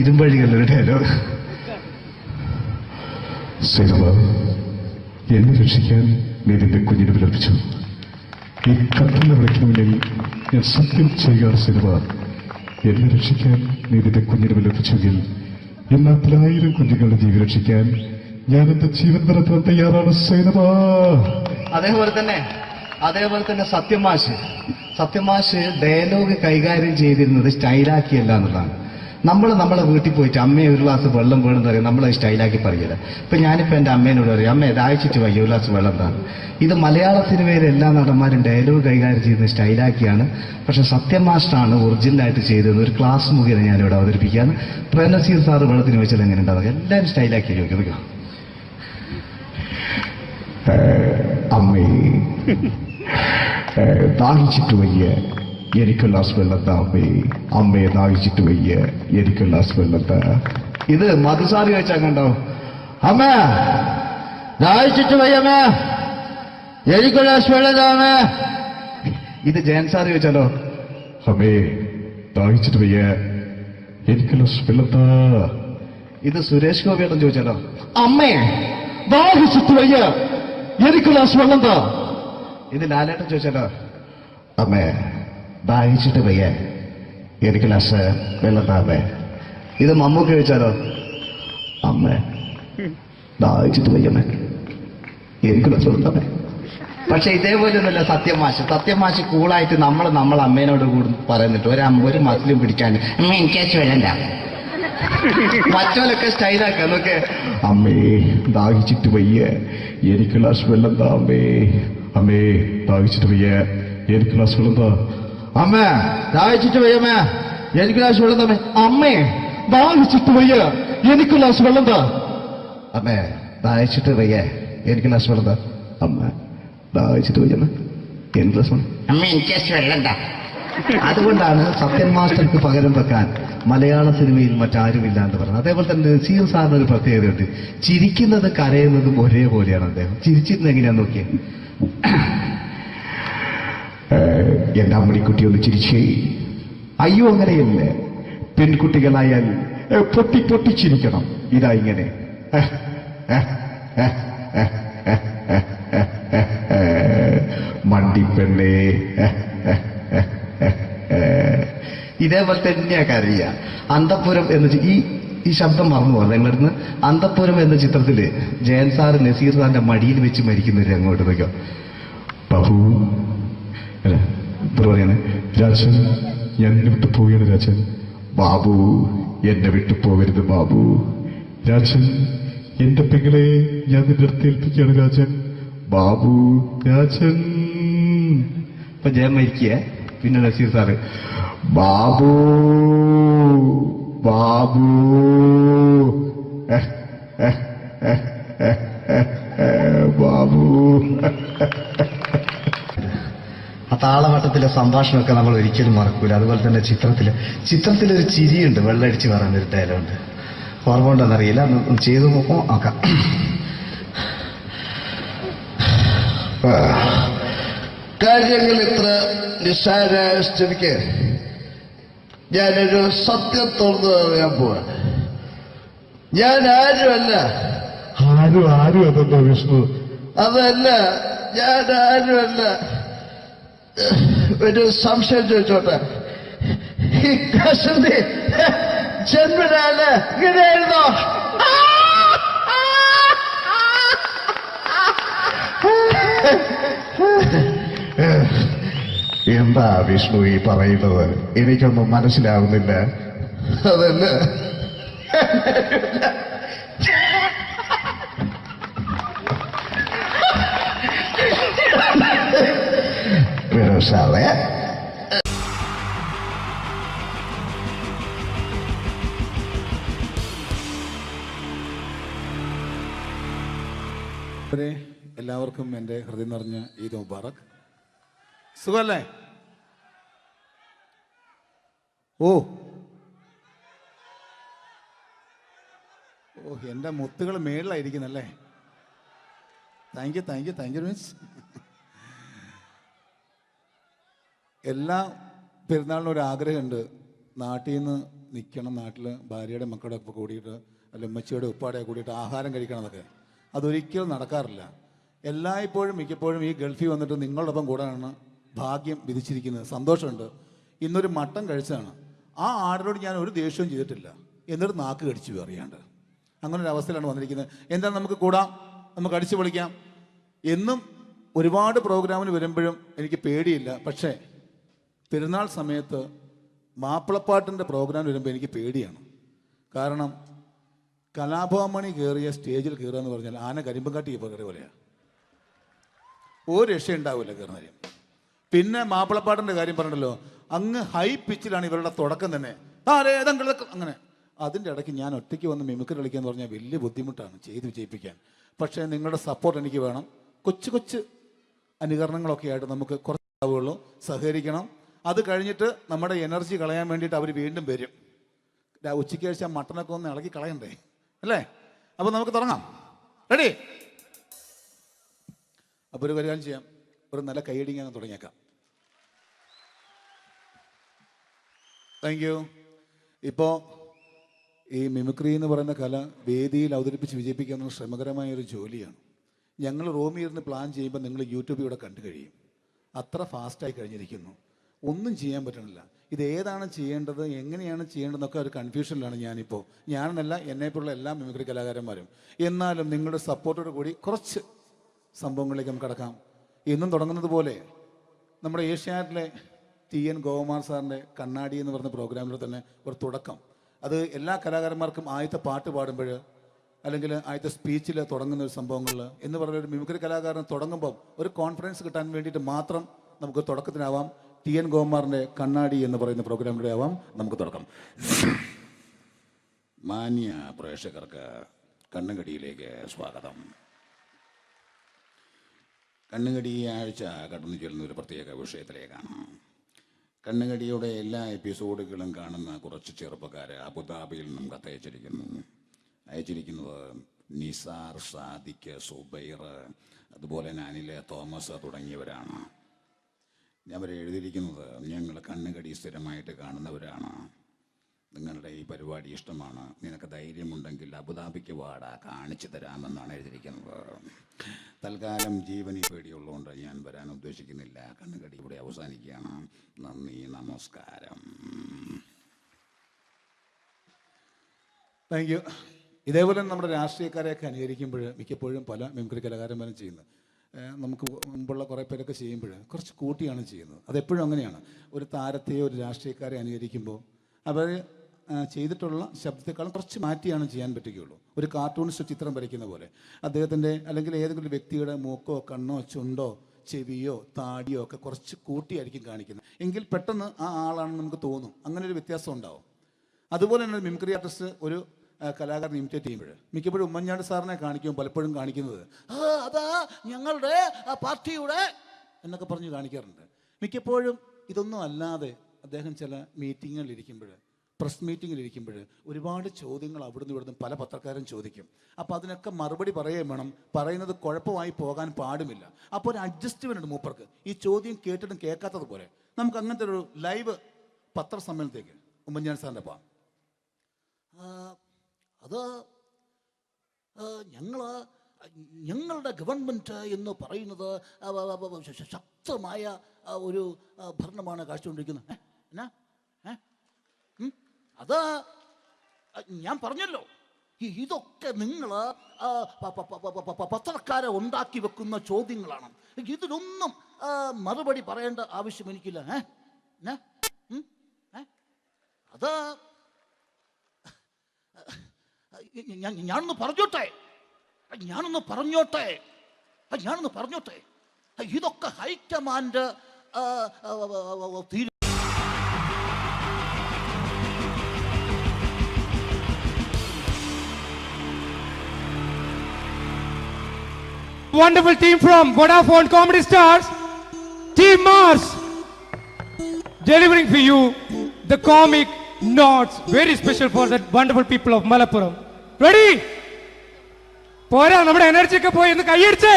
ഇരുമ്പഴികളുടെ ഡയലോഗ്. സൈനബ, എന്നെ രക്ഷിക്കാൻ നീ നിന്റെ കുഞ്ഞിനെ വിലപിച്ചു. ഈ കത്തുന്ന വിളക്കിന് മുന്നിൽ ഞാൻ സത്യം ചെയ്യുകയാണ് സൈനബ. എന്നെ രക്ഷിക്കാൻ നീ നിന്റെ കുഞ്ഞിനെ വിലപിച്ചെങ്കിൽ എല്ലാ 10,000 കുഞ്ഞുങ്ങളുടെ ജീവൻ രക്ഷിക്കാൻ ഞാൻ എന്റെ ജീവൻ നടത്താൻ തയ്യാറാണ് സൈനബ. അതേപോലെ തന്നെ സത്യമാഷ് ഡയലോഗ് കൈകാര്യം ചെയ്തിരുന്നത് സ്റ്റൈലാക്കിയല്ല എന്നുള്ളതാണ്. നമ്മൾ നമ്മളെ വീട്ടിൽ പോയിട്ട് അമ്മയെ ഒരു ഗ്ലാസ് വെള്ളം വേണമെന്ന് പറയും, നമ്മളത് സ്റ്റൈലാക്കി പറയില്ല. ഇപ്പൊ ഞാനിപ്പോ എന്റെ അമ്മേനോട് പറയും, അമ്മ ദാഹിച്ചിട്ട് വയ്യ ഒരു ഗ്ലാസ് വെള്ളം എന്താണ്. ഇത് മലയാള സിനിമയിലെ എല്ലാ നടന്മാരും ഡയലോഗ് കൈകാര്യം ചെയ്യുന്നത് സ്റ്റൈലാക്കിയാണ്. പക്ഷെ സത്യമാഷ്ടാണ് ഒറിജിനലായിട്ട് ചെയ്തത്. ഒരു ക്ലാസ് മുഖേന ഞാനിവിടെ അവതരിപ്പിക്കുകയാണ്. പ്രേംനസീർ സാറ് വെള്ളത്തിന് വെച്ചാൽ എങ്ങനെ ഉണ്ടാവുക? എല്ലാവരും സ്റ്റൈലാക്കി ചോദിക്കുക. അമ്മേ, ദാഹിച്ചിട്ട് വയ്യ, എനിക്ക് ഗ്ലാസ് വെള്ളം താ അമ്മേ. അമ്മയെ ദാഹിച്ചിട്ട് വയ്യ, എനിക്ക് ഗ്ലാസ് വെള്ളം താ. ഇത് മധുസാറി വെച്ചാൽ കണ്ടോ, അമ്മ ദാഹിച്ചിട്ട് വയ്യമ്മേ, എനിക്ക് ഗ്ലാസ് വെള്ളം താ അമ്മേ. ഇത് ജയൻ സാറി വെച്ചാലോ, അമ്മേ ദാഹിച്ചിട്ട് വയ്യ, എനിക്ക് ഗ്ലാസ് വെള്ളം താ. ഇത് സുരേഷ് ഗോപിയേട്ടൻ ചോദിച്ചാലോ, അമ്മേ ദാഹിച്ചിട്ട് വയ്യ, എനിക്ക് ഗ്ലാസ് വെള്ളം താ. ഇത് ലാലേട്ടൻ ചോദിച്ചാലോ, അമ്മേ ദാഹിച്ചിട്ട് വയ്യ, എനിക്ക് ഗ്ലാസ് വെള്ളം താ അമ്മേ. ഇത് മമ്മൂക്ക് ചോദിച്ചാലോ, അമ്മേ ദാഹിച്ചിട്ട് വയ്യമ്മേ, എനിക്ക് ഗ്ലാസ് വെള്ളം താ അമ്മേ. പക്ഷെ ഇതേപോലെ ഒന്നുമല്ല സത്യമാഷ് കൂളായിട്ട് നമ്മളെ അമ്മേനോട് കൂടി പറയുന്നിട്ട് ഒരു മസിലും പിടിക്കാൻ അമ്മ എനിക്ക് വേണ്ട. മറ്റോലൊക്കെ സ്റ്റൈലാക്കാം നോക്കെ. അമ്മേ ദാഹിച്ചിട്ട് വയ്യ, എനിക്ക് ഗ്ലാസ് വെള്ളം താ അമ്മേ. അമ്മേ ദാഹിച്ചിട്ട് വയ്യ, എനിക്ക് ഗ്ലാസ് വെള്ളം താ. അമ്മ ദാഹിച്ചിട്ട് വയ്യമ്മേ, എനിക്ക് ഗ്ലാസ് വെള്ളം താ. അമ്മേ ദാഹിച്ചിട്ട് വയ്യ, എനിക്ക് ഗ്ലാസ് വെള്ളം താ. അമ്മേ ദാഹിച്ചിട്ട് വയ്യ, എനിക്ക് ഗ്ലാസ് വെള്ളം താ. അമ്മ ദാഹിച്ചിട്ട് വയ്യമ്മ, എനിക്ക് ഗ്ലാസ് വെള്ളം. അമ്മ എനിക്ക് വെള്ളം താ. അതുകൊണ്ടാണ് സത്യൻ മാസ്റ്റർക്ക് പകരം വെക്കാൻ മലയാള സിനിമയിൽ മറ്റാരുമില്ല എന്ന് പറഞ്ഞത്. അതേപോലെ തന്നെ നസീർ സാറിന് ഒരു പ്രത്യേകതയുണ്ട്, ചിരിക്കുന്നത് കരയുന്നതും ഒരേപോലെയാണ്. അദ്ദേഹം ചിരിച്ചിരുന്നത് എങ്ങനെയാന്ന് നോക്കിയേ. എന്റെ അമ്മണിക്കുട്ടി ഒന്ന് ചിരിച്ചേ. അയ്യോ അങ്ങനെയല്ല, പെൺകുട്ടികളായാൽ പൊട്ടി പൊട്ടിച്ചിരിക്കണം. ഇതാ ഇങ്ങനെ മണ്ടിപ്പെണ്ണേ. ഇതേപോലെ തന്നെയാ കരയ. അന്തപ്പുരം എന്ന ഈ ശബ്ദം മറന്നു പോകാം നിങ്ങളിടുന്ന്. അന്തപ്പുരം എന്ന ചിത്രത്തില് ജയൻ സാറ് നസീർ സാറിന്റെ മടിയിൽ വെച്ച് മരിക്കുന്നവര് അങ്ങോട്ട് നോക്കാം. ബാബു അല്ല പറയാണ്, രാജൻ ഞാൻ എന്നെ വിട്ടു പോവുകയാണ് രാജൻ. ബാബു എന്നെ വിട്ടു പോകരുത് ബാബു. രാജൻ എന്റെ പെങ്ങളെ ഞാൻ നിന്റെ അടുത്ത് ഏൽപ്പിക്കുകയാണ് രാജൻ. ബാബു രാജൻ. ഇപ്പൊ ജയൻ മരിക്കുക, പിന്നെ നസീർ സാറ് ബാബു ബാബു. ബാബു. ആ താളവട്ടത്തിലെ സംഭാഷണമൊക്കെ നമ്മൾ ഒരിക്കലും മറക്കൂല. അതുപോലെ തന്നെ ചിത്രത്തിലൊരു ചിരിയുണ്ട്, വെള്ളടിച്ച് പറയുന്നൊരു ഡയലോഗുണ്ട്. ഓർമ്മ ഉണ്ടെന്നറിയില്ല, ഒന്ന് ചെയ്തു നോക്കാം. കാര്യങ്ങൾ ഇത്ര നിസ്സാരമായ സ്ഥിതിക്ക് ഞാനൊരു സത്യം തുറന്നു പറയാൻ പോവാ. ഞാൻ ആരുമല്ല. ആരും അതെന്താ വിഷ്ണു? അതല്ല, ഞാൻ ആരുമല്ല. ഒരു സംശയം ചോദിച്ചോട്ടെ, ഈ കസന്തി ജന്മനാണ് ഇങ്ങനെയായിരുന്നോ? എന്താ വിഷ്ണു ഈ പറയുന്നത്? എനിക്കൊന്നും മനസ്സിലാവുന്നില്ല. അതല്ല, Pero sabe എല്ലാവർക്കും എൻ്റെ ഹൃദയം നിറഞ്ഞ ഈദ് മുബാറക്. സുഖല്ലേ? ഓ ഓ എൻ്റെ മുത്തുകൾ മേളിലായിരിക്കുന്നല്ലേ. Thank you miss. എല്ലാ പെരുന്നാളിനും ഒരു ആഗ്രഹമുണ്ട്, നാട്ടിൽ നിന്ന് നിൽക്കണം, നാട്ടിൽ ഭാര്യയുടെ മക്കളുടെ ഒക്കെ കൂടിയിട്ട് അല്ല ഉമ്മച്ചിയുടെ ഉപ്പാടെ കൂടിയിട്ട് ആഹാരം കഴിക്കണം എന്നൊക്കെ. അതൊരിക്കലും നടക്കാറില്ല. മിക്കപ്പോഴും ഈ ഗൾഫിൽ വന്നിട്ട് നിങ്ങളോടൊപ്പം കൂടാനാണ് ഭാഗ്യം വിധിച്ചിരിക്കുന്നത്. സന്തോഷമുണ്ട്. ഇന്നൊരു മട്ടൻ കഴിച്ചതാണ്. ആ ആടിനോട് ഞാൻ ഒരു ദേഷ്യവും ചെയ്തിട്ടില്ല, എന്നിട്ട് നാക്ക് കടിച്ചു അറിയാണ്ട്. അങ്ങനെ ഒരു അവസ്ഥയിലാണ് വന്നിരിക്കുന്നത്. എന്താണ്, നമുക്ക് കൂടാം, നമുക്ക് അടിച്ചു പൊളിക്കാം. എന്നും ഒരുപാട് പ്രോഗ്രാമിന് വരുമ്പോഴും എനിക്ക് പേടിയില്ല. പക്ഷേ പെരുന്നാൾ സമയത്ത് മാപ്പിളപ്പാട്ടിൻ്റെ പ്രോഗ്രാം വരുമ്പോൾ എനിക്ക് പേടിയാണ്. കാരണം കലാഭവമണി കയറിയ സ്റ്റേജിൽ കയറുക എന്ന് പറഞ്ഞാൽ ആന കരിമ്പങ്കാട്ടി കയറിയ പോലെയാണ്. ഒരു രക്ഷയുണ്ടാവില്ല കയറുന്ന കാര്യം. പിന്നെ മാപ്പിളപ്പാട്ടിൻ്റെ കാര്യം പറഞ്ഞല്ലോ, അങ്ങ് ഹൈ പിച്ചിലാണ് ഇവരുടെ തുടക്കം തന്നെ. അങ്ങനെ അതിൻ്റെ ഇടയ്ക്ക് ഞാൻ ഒറ്റയ്ക്ക് വന്ന് മിമിക്രി കളിക്കുക എന്ന് പറഞ്ഞാൽ വലിയ ബുദ്ധിമുട്ടാണ് ചെയ്ത് വിജയിപ്പിക്കാൻ. പക്ഷേ നിങ്ങളുടെ സപ്പോർട്ട് എനിക്ക് വേണം. കൊച്ചു അനുകരണങ്ങളൊക്കെ ആയിട്ട് നമുക്ക് കുറച്ചാവുള്ളൂ, സഹകരിക്കണം. അത് കഴിഞ്ഞിട്ട് നമ്മുടെ എനർജി കളയാൻ വേണ്ടിയിട്ട് അവർ വീണ്ടും വരും. ഉച്ചയ്ക്ക് കഴിച്ചാൽ മട്ടനൊക്കെ ഒന്ന് ഇളക്കി കളയണ്ടേ അല്ലേ? അപ്പോൾ നമുക്ക് തുടങ്ങാം. റെഡി? അപ്പോൾ ഒരു കാര്യം ചെയ്യാം, ഒരു നല്ല കൈയടിങ്ങാൻ തുടങ്ങിയേക്കാം. Thank you. ഇപ്പോൾ ഈ മിമിക്രി എന്ന് പറയുന്ന കല വേദിയിൽ അവതരിപ്പിച്ച് വിജയിപ്പിക്കുക എന്നത് ശ്രമകരമായൊരു ജോലിയാണ്. ഞങ്ങൾ റൂമിൽ ഇരുന്ന് പ്ലാൻ ചെയ്യുമ്പോൾ നിങ്ങൾ യൂട്യൂബിൽ ഇവിടെ കണ്ടു കഴിയും. അത്ര ഫാസ്റ്റായി കഴിഞ്ഞിരിക്കുന്നു, ഒന്നും ചെയ്യാൻ പറ്റണില്ല. ഇത് ഏതാണ് ചെയ്യേണ്ടത്, എങ്ങനെയാണ് ചെയ്യേണ്ടതെന്നൊക്കെ ഒരു കൺഫ്യൂഷനിലാണ് ഞാനിപ്പോൾ. ഞാനെന്നല്ല, എന്നെപ്പോലുള്ള എല്ലാ മിമിക്രി കലാകാരന്മാരും. എന്നാലും നിങ്ങളുടെ സപ്പോർട്ടോട് കൂടി കുറച്ച് സംഭവങ്ങളിലേക്ക് നമുക്ക് കടക്കാം. ഇന്നും തുടങ്ങുന്നത് പോലെ നമ്മുടെ ഏഷ്യാനെറ്റിലെ TN ഗോകുമാർ സാറിൻ്റെ കണ്ണാടി എന്ന് പറഞ്ഞ പ്രോഗ്രാമിൽ തന്നെ ഒരു തുടക്കം. അത് എല്ലാ കലാകാരന്മാർക്കും ആദ്യത്തെ പാട്ട് പാടുമ്പോൾ അല്ലെങ്കിൽ ആദ്യത്തെ സ്പീച്ചിൽ തുടങ്ങുന്ന ഒരു സംഭവങ്ങളിൽ എന്ന് പറഞ്ഞ ഒരു മിമിക്രി കലാകാരൻ തുടങ്ങുമ്പം ഒരു കോൺഫിഡൻസ് കിട്ടാൻ വേണ്ടിയിട്ട് മാത്രം നമുക്ക് തുടക്കത്തിനാവാം. TN ഗോകുമാറിൻ്റെ കണ്ണാടി എന്ന് പറയുന്ന പ്രോഗ്രാമിലൂടെ ആവാം നമുക്ക് തുടക്കം. മാന്യ പ്രേക്ഷകർക്ക് കണ്ണുകടിയിലേക്ക് സ്വാഗതം. കണ്ണുകടി ഈ ആഴ്ച കടന്നു ചെല്ലുന്ന ഒരു പ്രത്യേക വിഷയത്തിലേക്കാണ്. കണ്ണുകടിയുടെ എല്ലാ എപ്പിസോഡുകളും കാണുന്ന കുറച്ച് ചെറുപ്പക്കാർ അബുദാബിയിൽ നിന്നും അയച്ചിരിക്കുന്നത് നിസാർ, സാദിഖ്, സുബൈർ, അതുപോലെ അനിൽ, തോമസ് തുടങ്ങിയവരാണ്. അവർ എഴുതിയിരിക്കുന്നത്, ഞങ്ങൾ കണ്ണുകടി സ്ഥിരമായിട്ട് കാണുന്നവരാണ്, നിങ്ങളുടെ ഈ പരിപാടി ഇഷ്ടമാണ്, നിനക്ക് ധൈര്യമുണ്ടെങ്കിൽ അബുദാബിക്ക് വാടാ, കാണിച്ചു തരാമെന്നാണ് എഴുതിയിരിക്കുന്നത്. തൽക്കാലം ജീവനി പേടിയുള്ളതുകൊണ്ട് ഞാൻ വരാൻ ഉദ്ദേശിക്കുന്നില്ല. കണ്ണുകടി ഇവിടെ അവസാനിക്കുകയാണ്. നന്ദി, നമസ്കാരം. Thank you. ഇതേപോലെ നമ്മുടെ രാഷ്ട്രീയക്കാരെയൊക്കെ അനുകരിക്കുമ്പോൾ മിക്കപ്പോഴും പല മിമിക്രി കലാകാരന്മാരും ചെയ്യുന്നത്, നമുക്ക് മുമ്പുള്ള കുറേ പേരൊക്കെ ചെയ്യുമ്പോൾ കുറച്ച് കൂട്ടിയാണ് ചെയ്യുന്നത്. അതെപ്പോഴും അങ്ങനെയാണ്. ഒരു താരത്തെയോ ഒരു രാഷ്ട്രീയക്കാരെ അനുകരിക്കുമ്പോൾ അവർ ചെയ്തിട്ടുള്ള ശബ്ദത്തെക്കാളും കുറച്ച് മാറ്റിയാണ് ചെയ്യാൻ പറ്റുകയുള്ളൂ. ഒരു കാർട്ടൂണിസ്റ്റ് ചിത്രം വരയ്ക്കുന്ന പോലെ അദ്ദേഹത്തിൻ്റെ അല്ലെങ്കിൽ ഏതെങ്കിലും വ്യക്തിയുടെ മൂക്കോ കണ്ണോ ചുണ്ടോ ചെവിയോ താടിയോ ഒക്കെ കുറച്ച് കൂട്ടിയായിരിക്കും കാണിക്കുന്നത്. എങ്കിൽ പെട്ടെന്ന് ആ ആളാണെന്ന് നമുക്ക് തോന്നും. അങ്ങനെ ഒരു വ്യത്യാസം ഉണ്ടാവും. അതുപോലെ തന്നെ മിമിക്രി ആർട്ടിസ്റ്റ് ഒരു കലാകാരൻ ഇമിറ്റേറ്റ് ചെയ്യുമ്പോൾ മിക്കപ്പോഴും ഉമ്മൻചാണ്ടി സാറിനെ കാണിക്കുമ്പോൾ പലപ്പോഴും കാണിക്കുന്നത് അതാ ഞങ്ങളുടെ പാർട്ടിയുടെ എന്നൊക്കെ പറഞ്ഞ് കാണിക്കാറുണ്ട്. മിക്കപ്പോഴും ഇതൊന്നും അല്ലാതെ അദ്ദേഹം ചില മീറ്റിങ്ങുകളിലിരിക്കുമ്പോൾ, പ്രസ് മീറ്റിങ്ങിലിരിക്കുമ്പോൾ ഒരുപാട് ചോദ്യങ്ങൾ അവിടുന്ന് ഇവിടുന്ന് പല പത്രക്കാരും ചോദിക്കും. അപ്പോൾ അതിനൊക്കെ മറുപടി പറയുകയും വേണം. പറയുന്നത് കുഴപ്പമായി പോകാൻ പാടുമില്ല. അപ്പോൾ ഒരു അഡ്ജസ്റ്റ്മെൻ്റ് ഉണ്ട് മൂപ്പർക്ക്. ഈ ചോദ്യം കേട്ടിട്ടും കേൾക്കാത്തതുപോലെ നമുക്ക് അങ്ങനത്തെ ഒരു ലൈവ് പത്രസമ്മേളനത്തേക്ക് ഉമ്മൻചാണ്ടി സാറിൻ്റെ പോവാം. അത് ഞങ്ങളുടെ ഗവൺമെൻറ് എന്ന് പറയുന്നത് ശക്തമായ ഒരു ഭരണമാണ് കാഴ്ചകൊണ്ടിരിക്കുന്നത്. എന്നാ അത് ഞാൻ പറഞ്ഞല്ലോ, ഇതൊക്കെ നിങ്ങൾ പത്രക്കാരെ ഉണ്ടാക്കി വെക്കുന്ന ചോദ്യങ്ങളാണ്. ഇതിനൊന്നും മറുപടി പറയേണ്ട ആവശ്യം എനിക്കില്ല. അത് ഞാനൊന്ന് പറഞ്ഞോട്ടെ. ഇതൊക്കെ high command wonderful team from Vodafone Comedy Stars, Team Mars, delivering for you the comic notes, very special for the wonderful people of Malappuram. Ready? പോരാ, നമ്മുടെ എനർജി ഒക്കെ പോയി ഒന്ന് കൈയടിച്ചേ.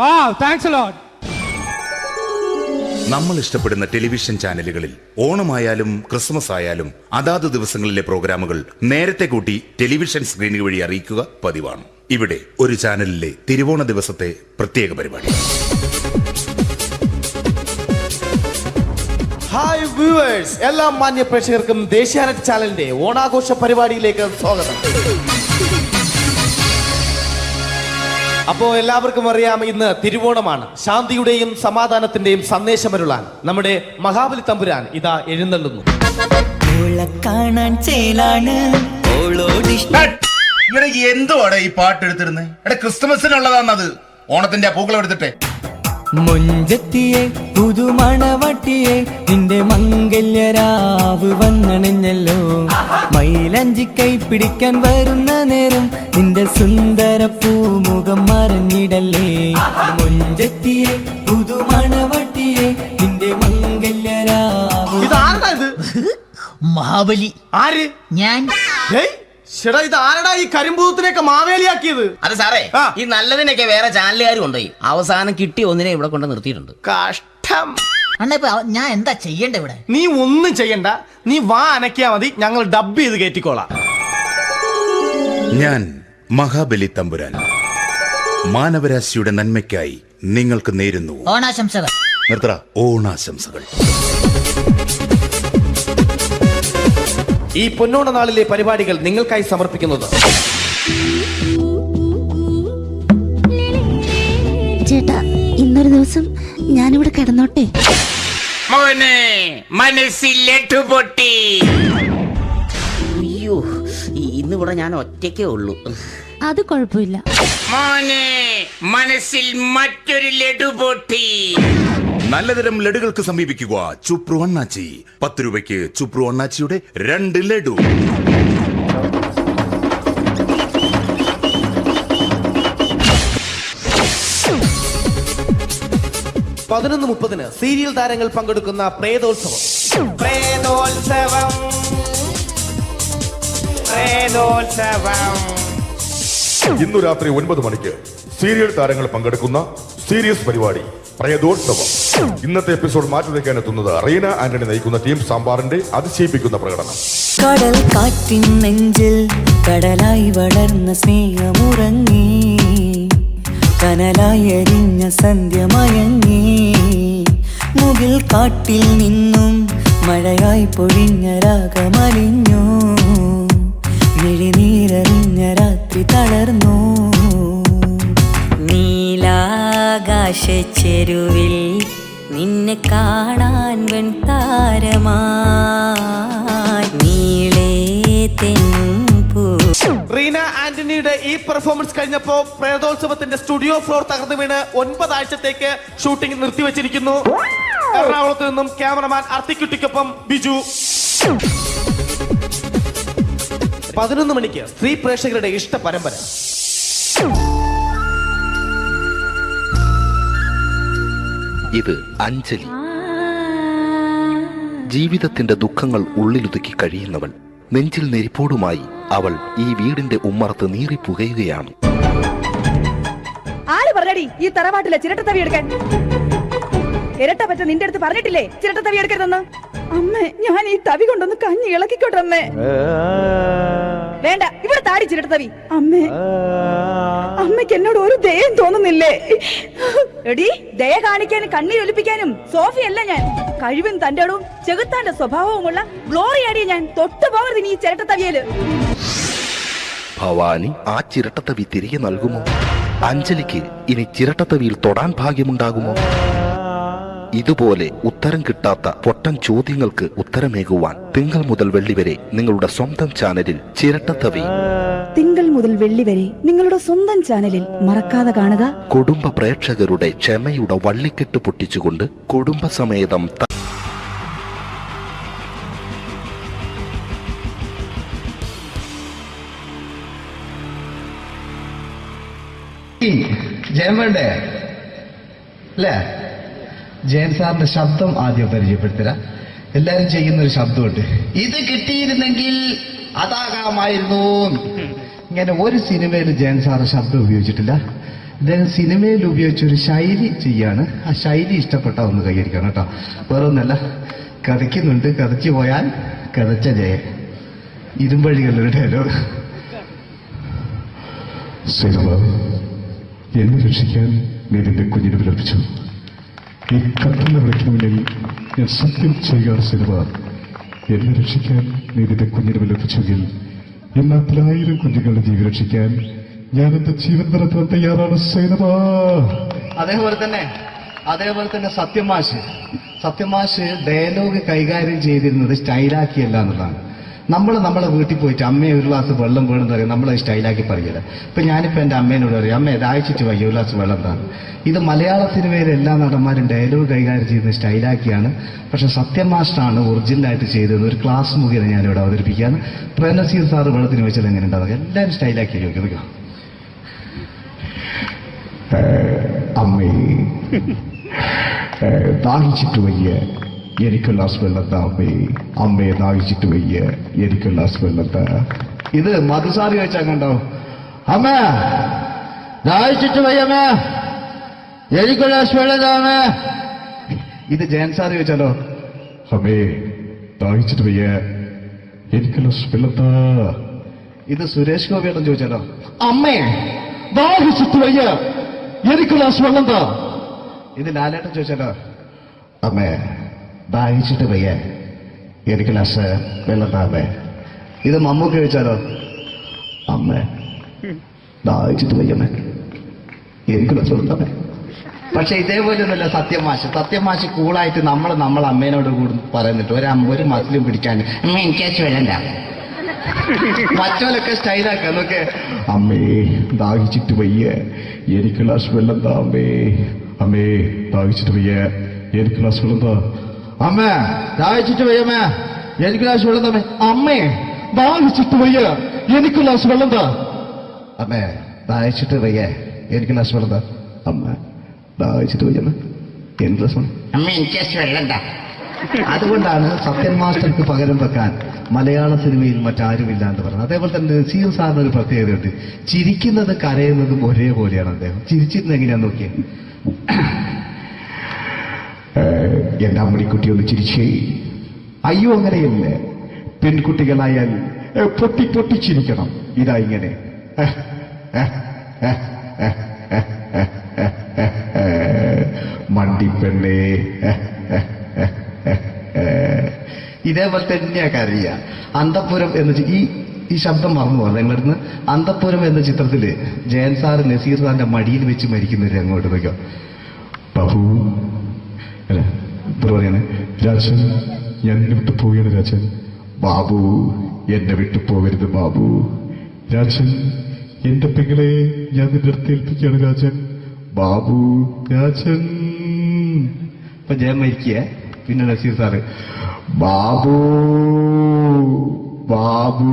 Wow, thanks a lot. നമ്മൾ ഇഷ്ടപ്പെടുന്ന ടെലിവിഷൻ ചാനലുകളിൽ ഓണമായാലും ക്രിസ്മസ് ആയാലും അതാത് ദിവസങ്ങളിലെ പ്രോഗ്രാമുകൾ നേരത്തെ കൂട്ടി ടെലിവിഷൻ സ്ക്രീനുകൾ വഴി അറിയിക്കുക പതിവാണ്. ഇവിടെ ഒരു ചാനലിലെ തിരുവോണ ദിവസത്തെ പ്രത്യേക പരിപാടി. ഹായ് വ്യൂവേഴ്സ്, എല്ലാ മാന്യ പ്രേക്ഷകർക്കും ദേശീയാനെറ്റ് ചാനലിന്റെ ഓണാഘോഷ പരിപാടിയിലേക്ക് സ്വാഗതം. അപ്പോൾ എല്ലാവർക്കും അറിയാം, ഇന്ന് തിരുവോണമാണ്. ശാന്തിയുടെയും സമാധാനത്തിന്റെയും സന്ദേശമരുളാൻ നമ്മുടെ മഹാബലി തമ്പുരാൻ ഇതാ എഴുന്നള്ളുന്നു. ഇവിടെ എന്തുവാടെ ഈ പാട്ട് എടുത്തിരുന്നത്? എടാ, ക്രിസ്മസിനുള്ളതാണത്. ഓണത്തിന്റെ പൂക്കളം എടുത്തിട്ടെ. മുഞ്ചത്തിയെ പുതുമണവട്ടിയെ നിന്റെ മംഗല്യരാവ് വന്നണിഞ്ഞല്ലോ. മൈലഞ്ചി കൈ പിടിക്കാൻ വരുന്ന നേരം നിന്റെ സുന്ദര പൂമുഖം മറഞ്ഞിടല്ലേ. മുഞ്ചത്തിയെ പുതുമണവട്ടിയെ നിന്റെ മംഗല്യരാവ്. ഇതാരടാ ഇത്? മഹാബലി. ആര്? ഞാൻ. ചേട്ടാ, ഇത് ആരടാ ഈ കരിമ്പൂത്തിനെയൊക്കെ മാവേലിയാക്കിയത്? അത് സാറേ, ഈ നല്ലതിനൊക്കെ വേറെ ചാനലുകാർ കൊണ്ടുപോയി അവസാനം കിട്ടിയ ഒന്നിനെ ഇവിടെ കൊണ്ട് നിർത്തിയിട്ടുണ്ട്. കഷ്ടം. അണ്ണ ഇപ്പൊ ഞാൻ എന്താ ചെയ്യണ്ട ഇവിടെ? നീ ഒന്നും ചെയ്യണ്ട, നീ വാ അനക്കിയാ മതി, ഞങ്ങൾ ഡബ് ചെയ്ത് കയറ്റിക്കോളാം. ഞാൻ മഹാബലി തമ്പുരാൻ മാനവരാശിയുടെ നന്മയ്ക്കായി നിങ്ങൾക്ക് നേരുന്നു ഓണാശംസകൾ. നിർത്തറ ഓണാശംസകൾ. ഈ പൊന്നോണ നാളിലെ പരിപാടികൾ നിങ്ങൾക്കായി സമർപ്പിക്കുന്നത് ചേട്ടാ, ഇന്നൊരു ദിവസം ഞാനിവിടെ കിടന്നോട്ടെ. മോനെ മനസ്സിലെട്ടു പൊട്ടി. അയ്യോ, ഇന്നിവിടെ ഞാൻ ഒറ്റയ്ക്കേ ഉള്ളൂ. അത് കുഴപ്പമില്ല. മോനെ മനസ്സിൽ മറ്റൊരു ലഡു പൊട്ടി. നല്ലതരം ലഡുകൾക്ക് സമീപിക്കുക ചുപ്രു അണ്ണാച്ചി. 10 രൂപയ്ക്ക് ചുപ്രു അണ്ണാച്ചിയുടെ 2 ലഡു. പതിനൊന്ന് 30 സീരിയൽ താരങ്ങൾ പങ്കെടുക്കുന്ന പ്രേതോത്സവം. ഇന്നു രാത്രി 9 മണിക്ക് സീരിയൽ താരങ്ങൾ പങ്കെടുക്കുന്ന സീരിയസ് പരിപാടി പ്രേതോത്സവം. ഇന്നത്തെ എപ്പിസോഡ് മാറ്റി വയ്ക്കാൻ എത്തുന്നത് റീന ആന്റണി നയിക്കുന്ന ടീം സാമ്പാറിന്റെ അതിശയിപ്പിക്കുന്ന പ്രകടനം. കടൽ കാറ്റിൻ നെഞ്ചിൽ കടലായി വളർന്ന സ്നേഹമുറങ്ങി, കനലായി എരിഞ്ഞ സന്ധ്യ മയങ്ങി. മുകിൽ കാട്ടിൽ നിന്നും മഴയായി പൊഴിഞ്ഞ രാഗമലിഞ്ഞു, മിഴിനീരറിഞ്ഞ രാത്രി തളർന്നു. നീലാകാശച്ചെരുവിൽ നിന്നെ കാണാൻ വെൺതാരമായി നീളേ തെൻപൂ. റീന ആന്റണിയുടെ ഈ പെർഫോമൻസ് കഴിഞ്ഞപ്പോ പ്രേതോത്സവത്തിന്റെ സ്റ്റുഡിയോ ഫ്ലോർ തകർന്നു വീണ് 9 ആഴ്ചത്തേക്ക് ഷൂട്ടിംഗ് നിർത്തിവെച്ചിരിക്കുന്നു. എറണാകുളത്ത് നിന്നും ക്യാമറമാൻ അർത്തിക്കുട്ടിക്കൊപ്പം ബിജു. 11 മണിക്ക് സ്ത്രീ പ്രേക്ഷകരുടെ ഇഷ്ട പരമ്പര. ഇത് അഞ്ജലി. ജീവിതത്തിന്റെ ദുഃഖങ്ങൾ ഉള്ളിലൊതുക്കി കഴിയുന്നവൾ. നെഞ്ചിൽ നെരിപ്പോടുമായി അവൾ ഈ വീടിന്റെ ഉമ്മറത്ത് നീറി പുകയുകയാണ്. ആര് പറഞ്ഞടി ഈ തറവാട്ടിലെ ചിരട്ട തവി എടുക്കാൻ? ഇരട്ട പറ്റ നിന്റെ അടുത്ത് പറഞ്ഞിട്ടില്ലേ ചിരട്ട തവി എടുക്കരുതെന്ന്? അമ്മേ, ഞാൻ ഈ തവി കൊണ്ടൊന്ന് കഞ്ഞി ഇളക്കിക്കോട്ടെ അമ്മേ. വേണ്ട, ഇവിടെ താടി ചിരട്ട തവി. അമ്മേ, അമ്മയ്ക്ക് എന്നോട് ഒരു ദയം തോന്നുന്നില്ലേ? എടി, ദയ കാണിക്കാനും കണ്ണീരൊലിപ്പിക്കാനും സോഫിയല്ല ഞാൻ. കഴിവും തന്റെടവും ചെകുത്താന്റെ സ്വഭാവവുമുള്ള ഗ്ലോറിയാടിയ ഞാൻ. തൊട്ടു പോകരുത് നീ ചിരട്ട തവിയല്. ഭവാനി ആ ചിരട്ടത്തവി തിരികെ നൽകുമോ? അഞ്ജലിക്ക് ഇനി ചിരട്ടത്തവിയിൽ തൊടാൻ ഭാഗ്യമുണ്ടാകുമോ? ഇതുപോലെ ഉത്തരം കിട്ടാത്ത പൊട്ടൻ ചോദ്യങ്ങൾക്ക് ഉത്തരമേകുവാൻ തിങ്കൾ മുതൽ വെള്ളി വരെ നിങ്ങളുടെ സ്വന്തം ചാനലിൽ ചിരട്ടത്തവി. തിങ്കൾ മുതൽ വെള്ളി വരെ നിങ്ങളുടെ സ്വന്തം ചാനലിൽ മറക്കാതെ കാണുക. കുടുംബ പ്രേക്ഷകരുടെ ക്ഷമയുടെ വള്ളിക്കെട്ട് പൊട്ടിച്ചുകൊണ്ട് കുടുംബസമേതം ജയൻ വേണ്ടേ അല്ലേ? ജയൻ സാറിന്റെ ശബ്ദം ആദ്യം പരിചയപ്പെടുത്തരാ. എല്ലാരും ചെയ്യുന്ന ഒരു ശബ്ദമുണ്ട്, ഇത് കിട്ടിയിരുന്നെങ്കിൽ അതാകാമായിരുന്നു. ഇങ്ങനെ ഒരു സിനിമയിൽ ജയൻ സാറ് ശബ്ദം ഉപയോഗിച്ചിട്ടില്ല. അദ്ദേഹം സിനിമയിൽ ഉപയോഗിച്ചൊരു ശൈലി ചെയ്യാണ്. ആ ശൈലി ഇഷ്ടപ്പെട്ട ഒന്ന് കൈയടിക്കണം കേട്ടോ. വേറൊന്നല്ല, കഥയ്ക്കുന്നുണ്ട്, കഥയ്ക്ക് പോയാൽ കഥച്ച ജയൻ. ഇരുമ്പഴികളുടെ ഡയലോഗ്. സേനബ, എന്നെ രക്ഷിക്കാൻ നീ നിന്റെ കുഞ്ഞിനെ വിലപിച്ചു. ഈ കത്തുന്ന വിളക്കിന് മുന്നിൽ ഞാൻ സത്യം ചെയ്യുകയാണ് സേനബ. എന്നെ രക്ഷിക്കാൻ നീ നിന്റെ കുഞ്ഞിനെ വിലപിച്ചെങ്കിൽ ഈ 40,000 കുഞ്ഞുങ്ങളുടെ ജീവൻ രക്ഷിക്കാൻ ഞാൻ എന്റെ ജീവൻ നടത്താൻ തയ്യാറാണ് സേനബ. അതേപോലെ തന്നെ സത്യമാഷ് ഡയലോഗ് കൈകാര്യം ചെയ്തിരുന്നത് സ്റ്റൈലാക്കിയല്ല എന്നുള്ളതാണ്. നമ്മളെ വീട്ടിൽ പോയിട്ട് അമ്മയെ ഒരു ഗ്ലാസ് വെള്ളം വേണമെന്ന് പറയും, നമ്മളത് സ്റ്റൈലാക്കി പറയില്ല. ഇപ്പൊ ഞാനിപ്പോ എന്റെ അമ്മേനോട് പറയും, അമ്മ ദാഹിച്ചിട്ട് വയ്യ, ഒരു ഗ്ലാസ് വെള്ളം എന്താണ്. ഇത് മലയാള സിനിമയിലെ എല്ലാ നടന്മാരും ഡയലോഗ് കൈകാര്യം ചെയ്യുന്നത് സ്റ്റൈലാക്കിയാണ്. പക്ഷെ സത്യമാഷ്ടാണ് ഒറിജിനലായിട്ട് ചെയ്തത്. ഒരു ക്ലാസ് മുഖേന ഞാനിവിടെ അവതരിപ്പിക്കുകയാണ്. പ്രേംനസീർ സാറ് വെള്ളത്തിന് വെച്ചാൽ എങ്ങനെ ഉണ്ടാവുക? എല്ലാവരും സ്റ്റൈലാക്കി ചോദിക്കുക. അമ്മേ, ദാഹിച്ചിട്ട് വയ്യ, എനിക്ക് ഗ്ലാസ് വെള്ളം താ അമ്മേ. അമ്മയെ ദാഹിച്ചിട്ട് വയ്യ, എനിക്ക് ഗ്ലാസ് വെള്ളം താ. ഇത് മധുസാറി വെച്ചാൽ കണ്ടോ? അമ്മ ദാഹിച്ചിട്ട് വയ്യമ്മ, എനിക്ക് ഗ്ലാസ് വെള്ളം താ അമ്മ. ഇത് ജയൻ സാറി വെച്ചാലോ? അമ്മേ, ദാഹിച്ചിട്ട് വയ്യ, എനിക്ക് ഗ്ലാസ് വെള്ളം താ. ഇത് സുരേഷ് ഗോപിയോടും ചോദിച്ചാലോ? അമ്മേ ദാഹിച്ചിട്ട് വയ്യ, എനിക്ക് ഗ്ലാസ് വെള്ളം താ. ഇത് ലാലേട്ടൻ ചോദിച്ചാലോ? അമ്മേ, ദാഹിച്ചിട്ട് വയ്യ, എനിക്ക് ഗ്ലാസ് വെള്ളം താ അമ്മേ. ഇത് മമ്മൂക്ക് ചോദിച്ചാലോ? അമ്മേ, ദാഹിച്ചിട്ട് വയ്യമ്മേ, എനിക്ക് ഗ്ലാസ് വെള്ളം താ അമ്മേ. പക്ഷെ ഇതേപോലെയൊന്നുമല്ല സത്യമാഷ് കൂളായിട്ട് നമ്മളെ അമ്മേനോട് കൂടി പറയുന്നിട്ട് ഒരു മസിലും പിടിക്കാൻ അമ്മ എനിക്ക് വേണ്ട, മറ്റോലൊക്കെ സ്റ്റൈലാക്കാം. നോക്കെ, അമ്മേ ദാഹിച്ചിട്ട് വയ്യ, എനിക്ക് ഗ്ലാസ് വെള്ളം താ അമ്മേ. അമ്മേ ദാഹിച്ചിട്ട് വയ്യ, എനിക്ക് ഗ്ലാസ് വെള്ളം താ. അമ്മ ദാഹിച്ചിട്ട് വയ്യമ്മ, എനിക്ക് ഗ്ലാസ് വെള്ളം താ. അമ്മേ ദാഹിച്ചിട്ട് വയ്യ, എനിക്ക് ഗ്ലാസ് വെള്ളം താ. അമ്മേ ദാഹിച്ചിട്ട് വയ്യ, എനിക്ക് ഗ്ലാസ് വെള്ളം താ. അമ്മ ദാഹിച്ചിട്ട് വയ്യമ്മ, എനിക്ക് ഗ്ലാസ് വെള്ളം. അമ്മ എനിക്ക് വെള്ളം താ. അതുകൊണ്ടാണ് സത്യൻ മാസ്റ്റർക്ക് പകരം വെക്കാൻ മലയാള സിനിമയിൽ മറ്റാരുമില്ല എന്ന് പറയുന്നത്. അതേപോലെ തന്നെ നസീർ സാറിന് ഒരു പ്രത്യേകതയുണ്ട്, ചിരിക്കുന്നത് കരയുന്നതും ഒരേപോലെയാണ്. അദ്ദേഹം ചിരിച്ചിരുന്നത് എങ്ങനെയാന്ന് നോക്കിയേ. എന്റെ അമ്മണിക്കുട്ടി ഒന്ന് ചിരിച്ചേ. അയ്യോ അങ്ങനെയല്ലേ, പെൺകുട്ടികളായാൽ പൊട്ടി പൊട്ടി ചിരിക്കണം. ഇതാ ഇങ്ങനെ മണ്ടിപ്പെണ്ണേ. ഇതേപോലെ തന്നെയാ കരയ. അന്തപ്പുരം എന്ന് ഈ ശബ്ദം മറന്നു പോകാം നിങ്ങളടുന്ന്. അന്തപ്പുരം എന്ന ചിത്രത്തില് ജയൻ സാറ് നസീർ സാറിന്റെ മടിയിൽ വെച്ച് മരിക്കുന്നവര് അങ്ങോട്ട് നോക്കോ. ബാബു അല്ല എന്താ പറയാണ്, രാജൻ ഞാൻ എന്നെ വിട്ടു പോവുകയാണ് രാജൻ. ബാബു എന്നെ വിട്ടു പോകരുത് ബാബു. രാജൻ എന്റെ പെങ്ങളെ ഞാൻ നിന്റെ അടുത്ത് ഏൽപ്പിക്കുകയാണ് രാജൻ. ബാബു രാജൻ. ഇപ്പൊ ജയൻ മരിക്കുക, പിന്നെ നസീർ സാറ് ബാബു ബാബു